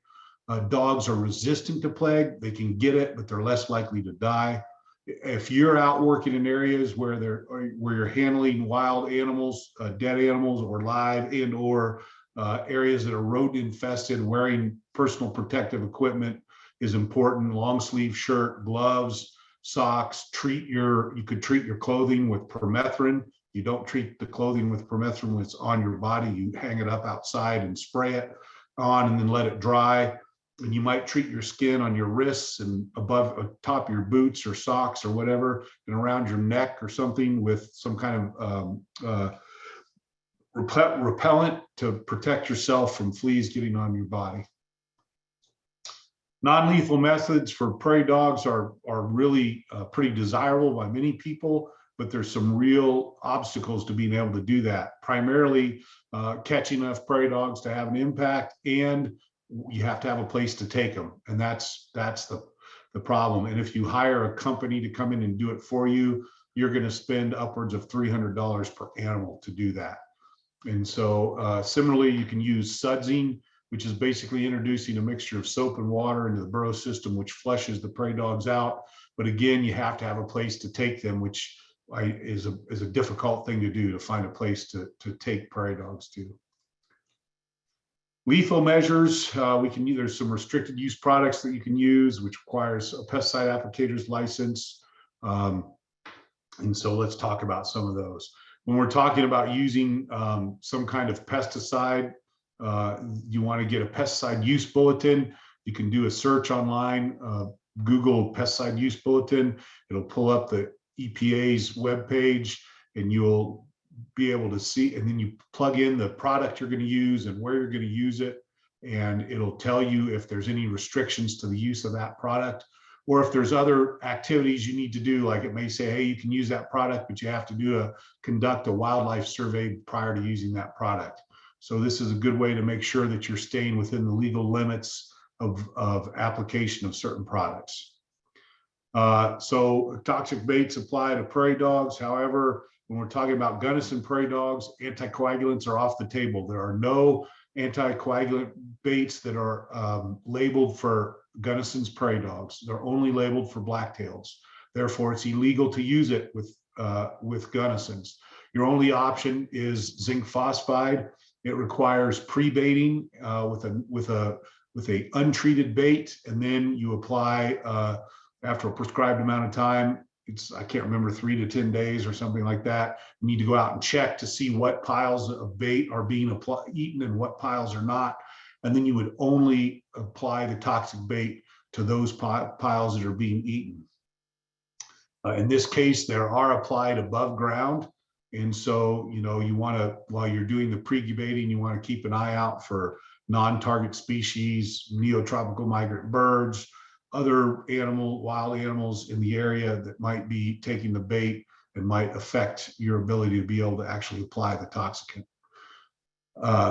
Dogs are resistant to plague. They can get it, but they're less likely to die. If you're out working in areas where you're handling wild animals, dead animals, or live, or areas that are rodent infested, wearing personal protective equipment is important. Long sleeve shirt, gloves, socks. You could treat your clothing with permethrin. You don't treat the clothing with permethrin when it's on your body. You hang it up outside and spray it on and then let it dry. And you might treat your skin on your wrists and top of your boots or socks or whatever, and around your neck or something with some kind of repellent to protect yourself from fleas getting on your body. Non-lethal methods for prairie dogs are really pretty desirable by many people. but there's some real obstacles to being able to do that. Primarily catching enough prairie dogs to have an impact, and you have to have a place to take them. And that's the problem. And if you hire a company to come in and do it for you, you're going to spend upwards of $300 per animal to do that. And so similarly, you can use sudsing, which is basically introducing a mixture of soap and water into the burrow system, which flushes the prairie dogs out. But again, you have to have a place to take them, which is a difficult thing to do, to find a place to take prairie dogs to. Lethal measures, there's some restricted use products that you can use, which requires a pesticide applicator's license. And so let's talk about some of those. When we're talking about using some kind of pesticide, you want to get a pesticide use bulletin. You can do a search online, Google pesticide use bulletin. It'll pull up the EPA's webpage, and you'll be able to see, and then you plug in the product you're going to use and where you're going to use it, and it'll tell you if there's any restrictions to the use of that product, or if there's other activities you need to do. Like it may say, hey, you can use that product, but you have to conduct a wildlife survey prior to using that product. So this is a good way to make sure that you're staying within the legal limits of application of certain products. So toxic baits apply to prairie dogs. However, when we're talking about Gunnison prairie dogs, anticoagulants are off the table. There are no anticoagulant baits that are labeled for Gunnison's prairie dogs. They're only labeled for blacktails. Therefore, it's illegal to use it with Gunnison's. Your only option is zinc phosphide. It requires pre-baiting with a untreated bait, and then you apply after a prescribed amount of time. I can't remember, 3 to 10 days or something like that. You need to go out and check to see what piles of bait are being eaten and what piles are not. And then you would only apply the toxic bait to those piles that are being eaten. In this case, they are applied above ground. And so, you want to, while you're doing the pre-baiting, you want to keep an eye out for non-target species, neotropical migrant birds, other wild animals in the area that might be taking the bait and might affect your ability to be able to actually apply the toxicant.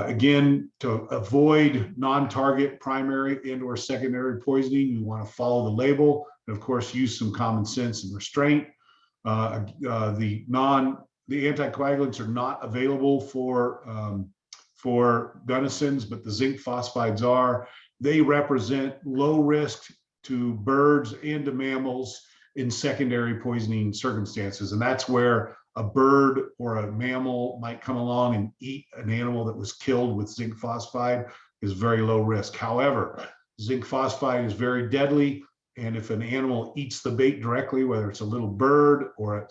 Again, to avoid non-target primary and or secondary poisoning, you want to follow the label, and of course use some common sense and restraint. The anticoagulants are not available for Gunnison's, but the zinc phosphides are. They represent low risk to birds and to mammals in secondary poisoning circumstances. And that's where a bird or a mammal might come along and eat an animal that was killed with zinc phosphide, is very low risk. However, zinc phosphide is very deadly. And if an animal eats the bait directly, whether it's a little bird or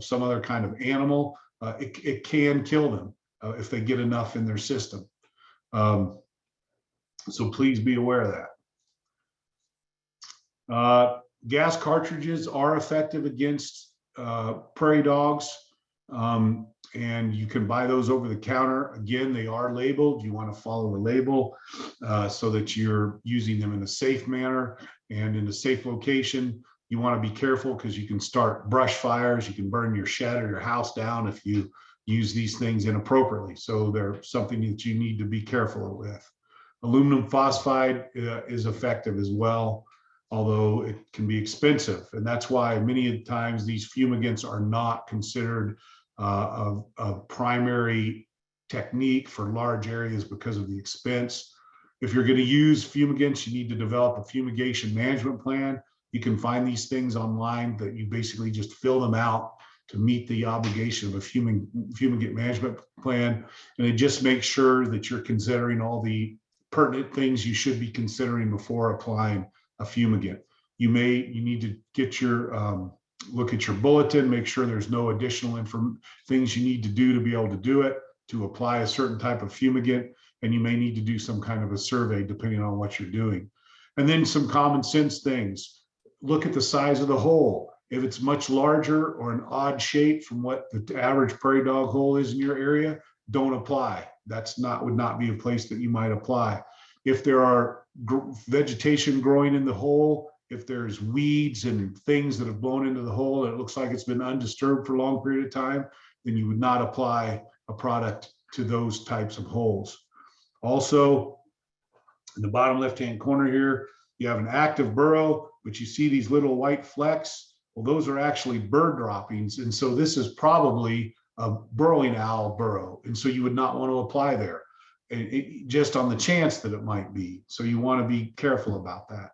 some other kind of animal, it can kill them if they get enough in their system. So please be aware of that. Gas cartridges are effective against prairie dogs, and you can buy those over the counter. Again, they are labeled. You want to follow the label so that you're using them in a safe manner and in a safe location. You want to be careful because you can start brush fires. You can burn your shed or your house down if you use these things inappropriately. So they're something that you need to be careful with. Aluminum phosphide is effective as well, although it can be expensive. And that's why many times these fumigants are not considered a primary technique for large areas because of the expense. If you're going to use fumigants, you need to develop a fumigation management plan. You can find these things online that you basically just fill them out to meet the obligation of a fumigant management plan. And it just makes sure that you're considering all the pertinent things you should be considering before applying a fumigant. You need to get your look at your bulletin, make sure there's no additional things you need to do to be able to do it, to apply a certain type of fumigant, and you may need to do some kind of a survey depending on what you're doing. And then some common sense things. Look at the size of the hole. If it's much larger or an odd shape from what the average prairie dog hole is in your area, don't apply. Would not be a place that you might apply. If there are vegetation growing in the hole, if there's weeds and things that have blown into the hole and it looks like it's been undisturbed for a long period of time, then you would not apply a product to those types of holes. Also, in the bottom left-hand corner here, you have an active burrow, but you see these little white flecks. Well, those are actually bird droppings. And so this is probably a burrowing owl burrow. And so you would not want to apply there, just on the chance that it might be. So you want to be careful about that.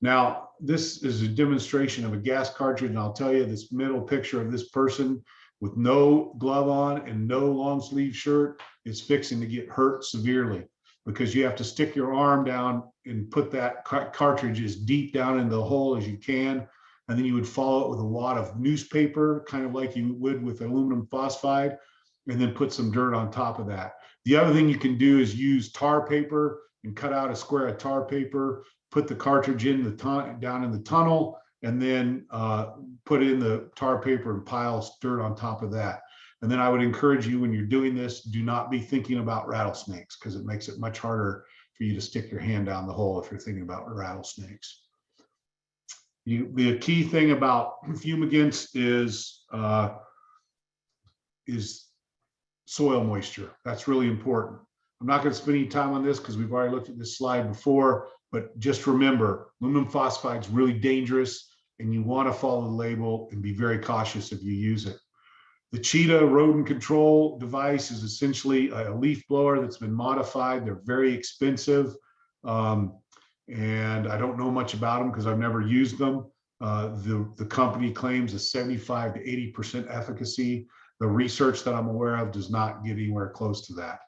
Now, this is a demonstration of a gas cartridge. And I'll tell you, this middle picture of this person with no glove on and no long sleeve shirt is fixing to get hurt severely, because you have to stick your arm down and put that cartridge as deep down in the hole as you can. And then you would follow it with a wad of newspaper, kind of like you would with aluminum phosphide, and then put some dirt on top of that. The other thing you can do is use tar paper and cut out a square of tar paper, put the cartridge in the down in the tunnel, and then put in the tar paper and pile dirt on top of that. And then I would encourage you, when you're doing this, do not be thinking about rattlesnakes, because it makes it much harder for you to stick your hand down the hole if you're thinking about rattlesnakes. The key thing about fumigants is soil moisture. That's really important. I'm not going to spend any time on this because we've already looked at this slide before, but just remember, aluminum phosphide is really dangerous, and you want to follow the label and be very cautious if you use it. The Cheetah rodent control device is essentially a leaf blower that's been modified. They're very expensive, and I don't know much about them because I've never used them. The company claims a 75 to 80% efficacy. The research that I'm aware of does not get anywhere close to that.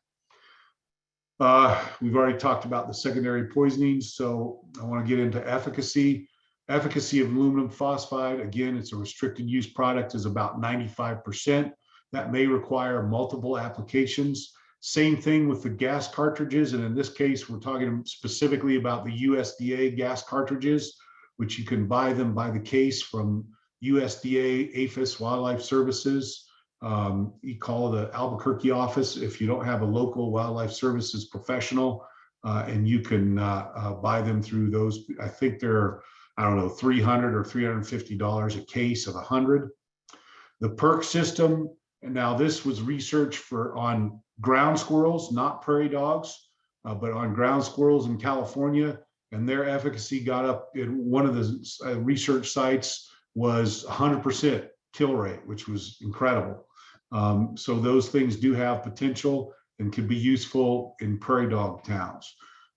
We've already talked about the secondary poisonings, so I want to get into efficacy. Efficacy of aluminum phosphide, again, it's a restricted use product, is about 95%. That may require multiple applications. Same thing with the gas cartridges, and in this case, we're talking specifically about the USDA gas cartridges, which you can buy them by the case from USDA APHIS Wildlife Services. You call the Albuquerque office if you don't have a local wildlife services professional, and you can buy them through those. I think they're, I don't know, $300 or $350 a case of 100. The perk system, and now this was research on ground squirrels, not prairie dogs, but on ground squirrels in California, and their efficacy got up in one of the research sites was 100% kill rate, which was incredible. So those things do have potential and could be useful in prairie dog towns.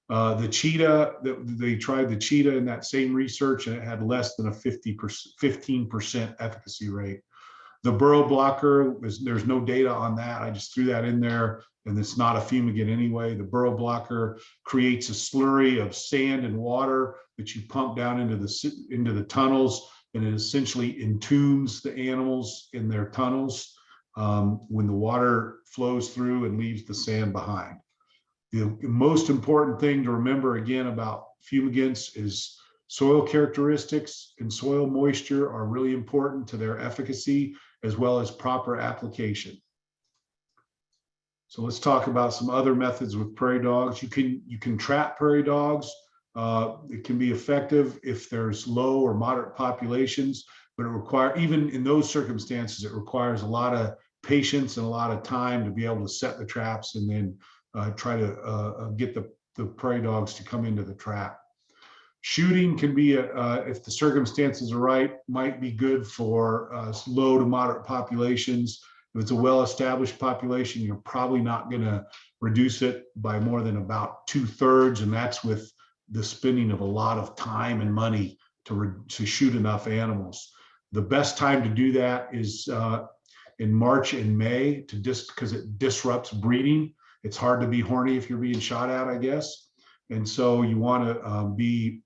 The cheetah, they tried the cheetah in that same research, and it had less than a 15% efficacy rate. The Burrow Blocker, there's no data on that. I just threw that in there, and it's not a fumigant anyway. The Burrow Blocker creates a slurry of sand and water that you pump down into the tunnels, and it essentially entombs the animals in their tunnels when the water flows through and leaves the sand behind. The most important thing to remember again about fumigants is soil characteristics and soil moisture are really important to their efficacy, as well as proper application. So let's talk about some other methods with prairie dogs. You can trap prairie dogs. It can be effective if there's low or moderate populations, but even in those circumstances, it requires a lot of patience and a lot of time to be able to set the traps and then try to get the prairie dogs to come into the trap. Shooting can be, if the circumstances are right, might be good for low to moderate populations. If it's a well-established population, you're probably not going to reduce it by more than about 2/3, and that's with the spending of a lot of time and money to shoot enough animals. The best time to do that is in March and May, because it disrupts breeding. It's hard to be horny if you're being shot at, I guess. And so you want to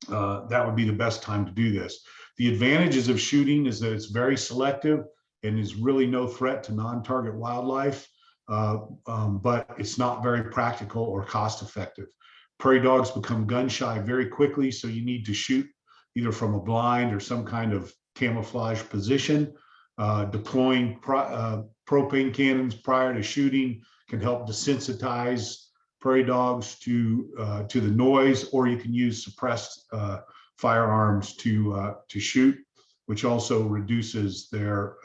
that would be the best time to do this. The advantages of shooting is that it's very selective and is really no threat to non-target wildlife, but it's not very practical or cost effective. Prairie dogs become gun shy very quickly, so you need to shoot either from a blind or some kind of camouflage position. Deploying propane cannons prior to shooting can help desensitize prairie dogs to the noise, or you can use suppressed firearms to shoot, which also reduces their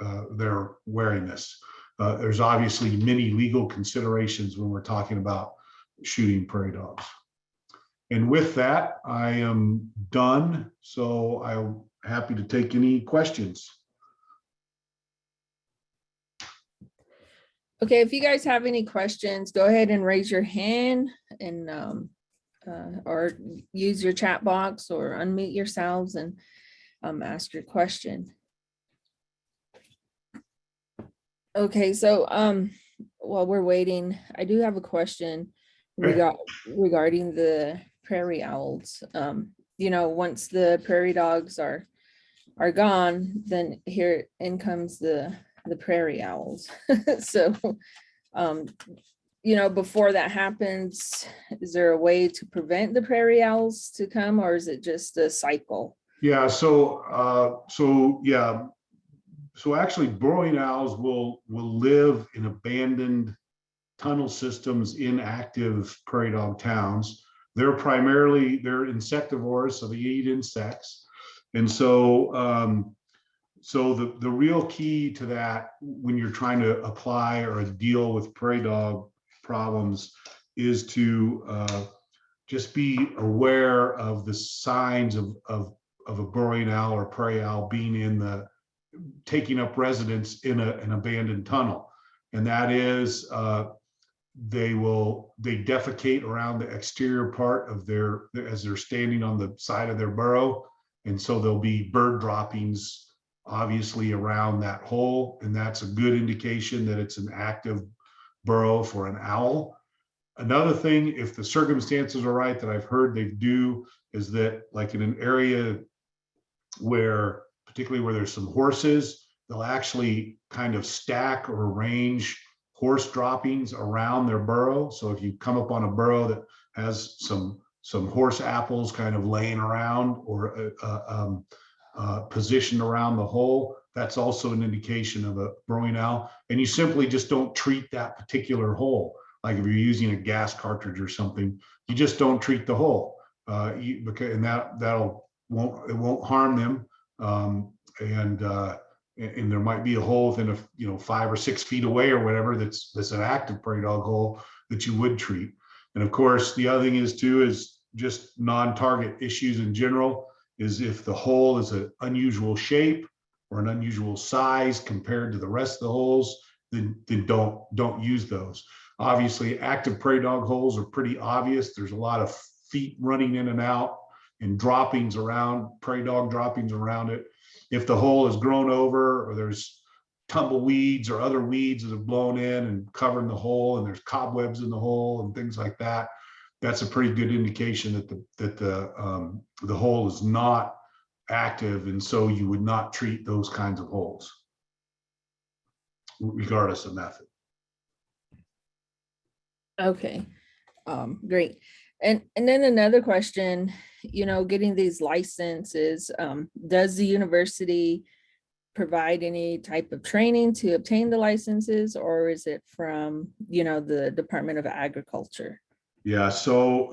wariness. There's obviously many legal considerations when we're talking about shooting prairie dogs. And with that, I am done. So I'm happy to take any questions. Okay, if you guys have any questions, go ahead and raise your hand and or use your chat box or unmute yourselves and ask your question. Okay, so while we're waiting, I do have a question regarding the Prairie Owls. You know, once the Prairie Dogs are gone, then here in comes the Prairie Owls. So, you know, before that happens, is there a way to prevent the Prairie Owls to come, or is it just a cycle? Yeah. So actually, burrowing owls will live in abandoned tunnel systems in active prairie dog towns. They're insectivores, so they eat insects, and so the real key to that when you're trying to apply or deal with prairie dog problems is to just be aware of the signs of a burrowing owl or prairie owl being taking up residence in an abandoned tunnel. And that is they defecate around the exterior part of as they're standing on the side of their burrow. And so there'll be bird droppings obviously around that hole. And that's a good indication that it's an active burrow for an owl. Another thing, if the circumstances are right, that I've heard they do, is that like in an area particularly where there's some horses, they'll actually kind of stack or arrange horse droppings around their burrow. So if you come up on a burrow that has some horse apples kind of laying around or positioned around the hole, that's also an indication of a burrowing owl. And you simply just don't treat that particular hole. Like if you're using a gas cartridge or something, you just don't treat the hole, and it won't harm them. And there might be a hole within 5 or 6 feet away or whatever that's an active prairie dog hole that you would treat. And of course, the other thing is just non-target issues in general, is if the hole is an unusual shape or an unusual size compared to the rest of the holes, then don't use those. Obviously, active prairie dog holes are pretty obvious. There's a lot of feet running in and out and droppings around, prairie dog droppings around it. If the hole is grown over or there's tumbleweeds or other weeds that have blown in and covering the hole and there's cobwebs in the hole and things like that, that's a pretty good indication that the hole is not active, and so you would not treat those kinds of holes regardless of method. Okay, great. And then another question, getting these licenses, does the university provide any type of training to obtain the licenses, or is it from, the Department of Agriculture? Yeah, so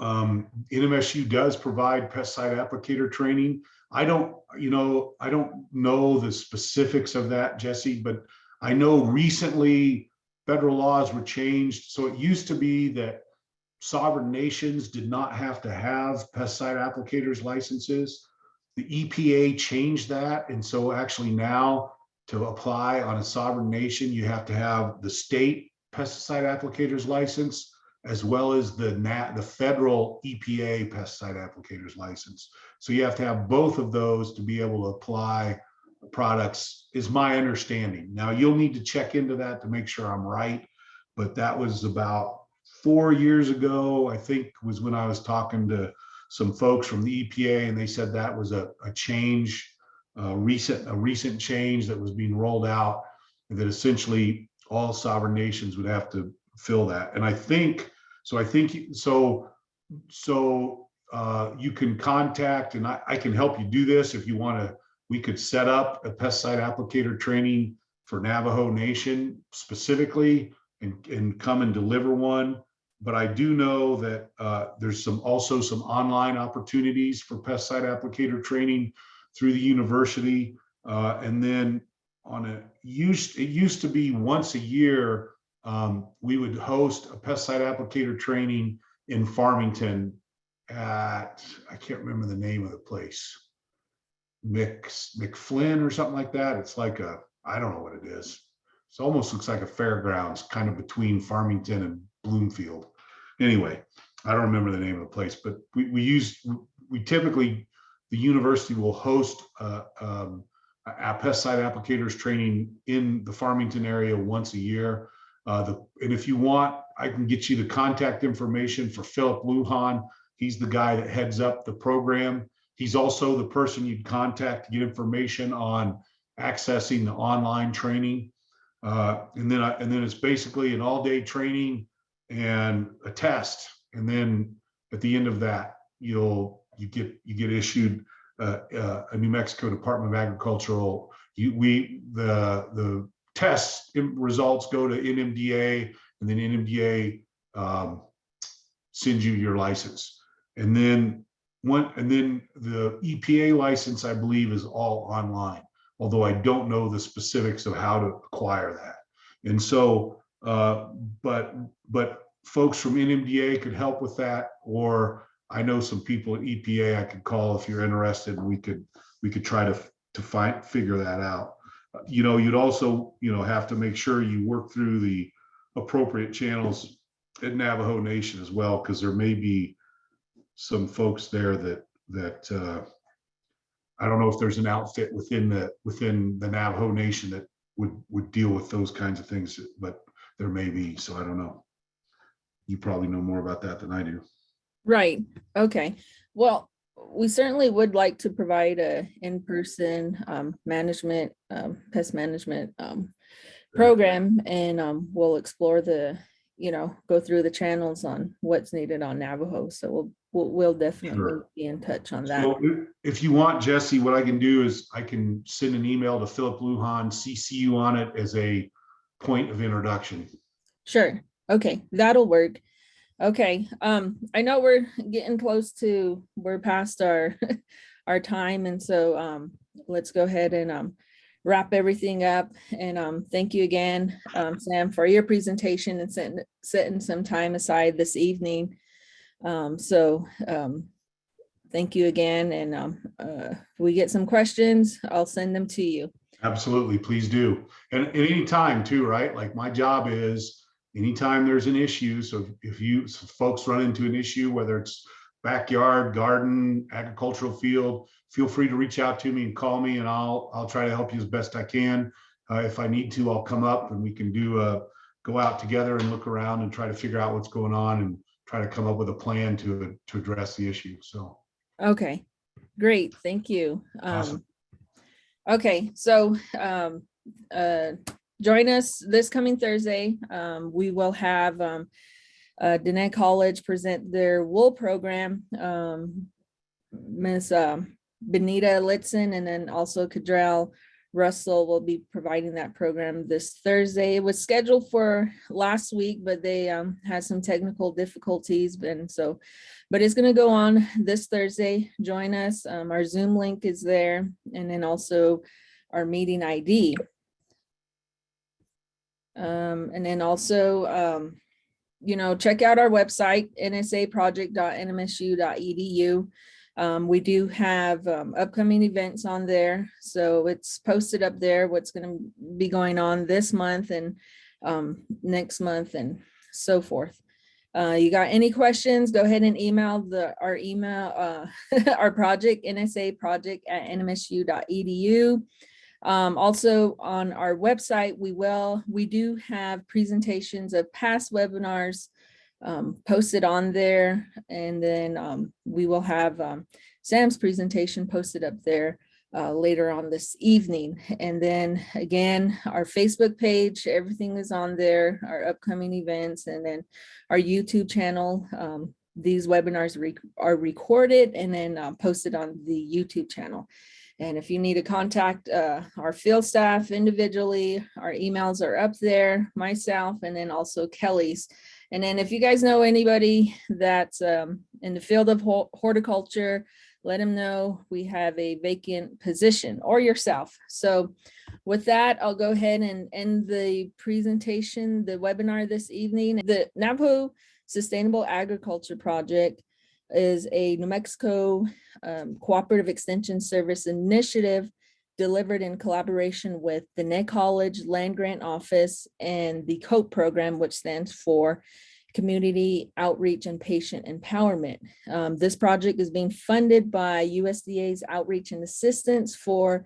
NMSU does provide pesticide applicator training. I don't know the specifics of that, Jesse, but I know recently federal laws were changed. So it used to be that sovereign nations did not have to have pesticide applicators licenses. The EPA changed that. And so actually now to apply on a sovereign nation, you have to have the state pesticide applicators license, as well as the federal EPA pesticide applicators license. So you have to have both of those to be able to apply products, is my understanding. Now you'll need to check into that to make sure I'm right, but that was about 4 years ago, I think, was when I was talking to some folks from the EPA, and they said that was a change, a recent change that was being rolled out, and that essentially all sovereign nations would have to fill that. And I think you can contact, and I can help you do this if you want to. We could set up a pesticide applicator training for Navajo Nation specifically and come and deliver one. but I do know that there's also some online opportunities for pesticide applicator training through the university. And then it used to be once a year, we would host a pesticide applicator training in Farmington at, I can't remember the name of the place, McFlynn or something like that. It's like I don't know what it is. It almost looks like a fairgrounds, kind of between Farmington and Bloomfield. Anyway, I don't remember the name of the place, but we typically, the university will host a pesticide applicators training in the Farmington area once a year. And if you want, I can get you the contact information for Philip Lujan. He's the guy that heads up the program. He's also the person you'd contact to get information on accessing the online training. And then it's basically an all-day training and a test. And then at the end of that, you get issued a New Mexico Department of Agricultural. The test results go to NMDA, and then NMDA sends you your license. And then the EPA license, I believe, is all online, although I don't know the specifics of how to acquire that. And so, but folks from NMDA could help with that, or I know some people at EPA I could call if you're interested, and we could try to figure that out. You'd also, have to make sure you work through the appropriate channels at Navajo Nation as well, because there may be some folks there that I don't know if there's an outfit within the Navajo Nation that would deal with those kinds of things, but there may be, so I don't know. You probably know more about that than I do. Right. Okay. Well, we certainly would like to provide a in-person management, pest management program, and we'll explore go through the channels on what's needed on Navajo. So we'll definitely be in touch on that. So if you want, Jesse, what I can do is I can send an email to Philip Lujan, CC you on it as a point of introduction. Sure. Okay, that'll work. Okay. I know we're getting we're past our time, and so let's go ahead and wrap everything up. And thank you again, Sam, for your presentation and setting some time aside this evening. Thank you again. And if we get some questions, I'll send them to you. Absolutely, please do. And at any time too, right? Like my job is anytime there's an issue. So if folks run into an issue, whether it's backyard, garden, agricultural field, feel free to reach out to me and call me, and I'll try to help you as best I can. If I need to, I'll come up and we can go out together and look around and try to figure out what's going on and try to come up with a plan to address the issue. So. Okay, great. Thank you. Awesome. Okay, so join us this coming Thursday. We will have Diné College present their wool program. Ms. Benita Litzen and then also Kadrell Russell will be providing that program this Thursday. It was scheduled for last week, but they had some technical difficulties, but it's going to go on this Thursday. Join us. Our Zoom link is there, and then also our meeting ID. And then also, check out our website, nsaproject.nmsu.edu. We do have upcoming events on there, so it's posted up there what's going to be going on this month and next month and so forth. You got any questions, go ahead and email our project, nsaproject@nmsu.edu. Also on our website, we do have presentations of past webinars posted on there, and then we will have Sam's presentation posted up there later on this evening. And then again, our Facebook page, everything is on there, our upcoming events, and then our YouTube channel. These webinars are recorded and then posted on the YouTube channel. And if you need to contact our field staff individually, our emails are up there, myself, and then also Kelly's. And then if you guys know anybody that's in the field of horticulture, let them know we have a vacant position, or yourself. So with that, I'll go ahead and end the presentation, the webinar this evening. The Navajo Sustainable Agriculture Project is a New Mexico Cooperative Extension Service initiative delivered in collaboration with the Ned College Land Grant Office and the COPE program, which stands for Community Outreach and Patient Empowerment. This project is being funded by USDA's Outreach and Assistance for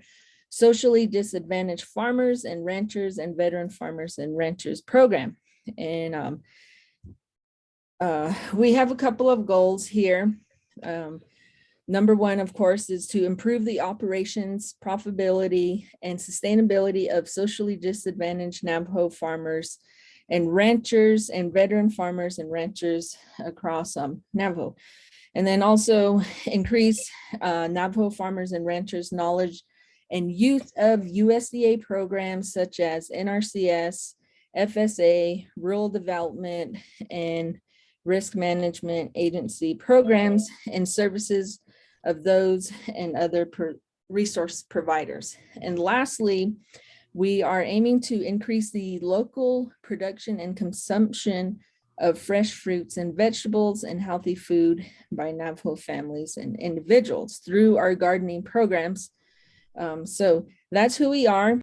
Socially Disadvantaged Farmers and Ranchers and Veteran Farmers and Ranchers program. And we have a couple of goals here. Number one, of course, is to improve the operations, profitability, and sustainability of socially disadvantaged Navajo farmers and ranchers and veteran farmers and ranchers across Navajo. And then also increase Navajo farmers and ranchers' knowledge and use of USDA programs such as NRCS, FSA, Rural Development, and Risk Management Agency programs and services of those and other resource providers. And lastly, we are aiming to increase the local production and consumption of fresh fruits and vegetables and healthy food by Navajo families and individuals through our gardening programs. So that's who we are.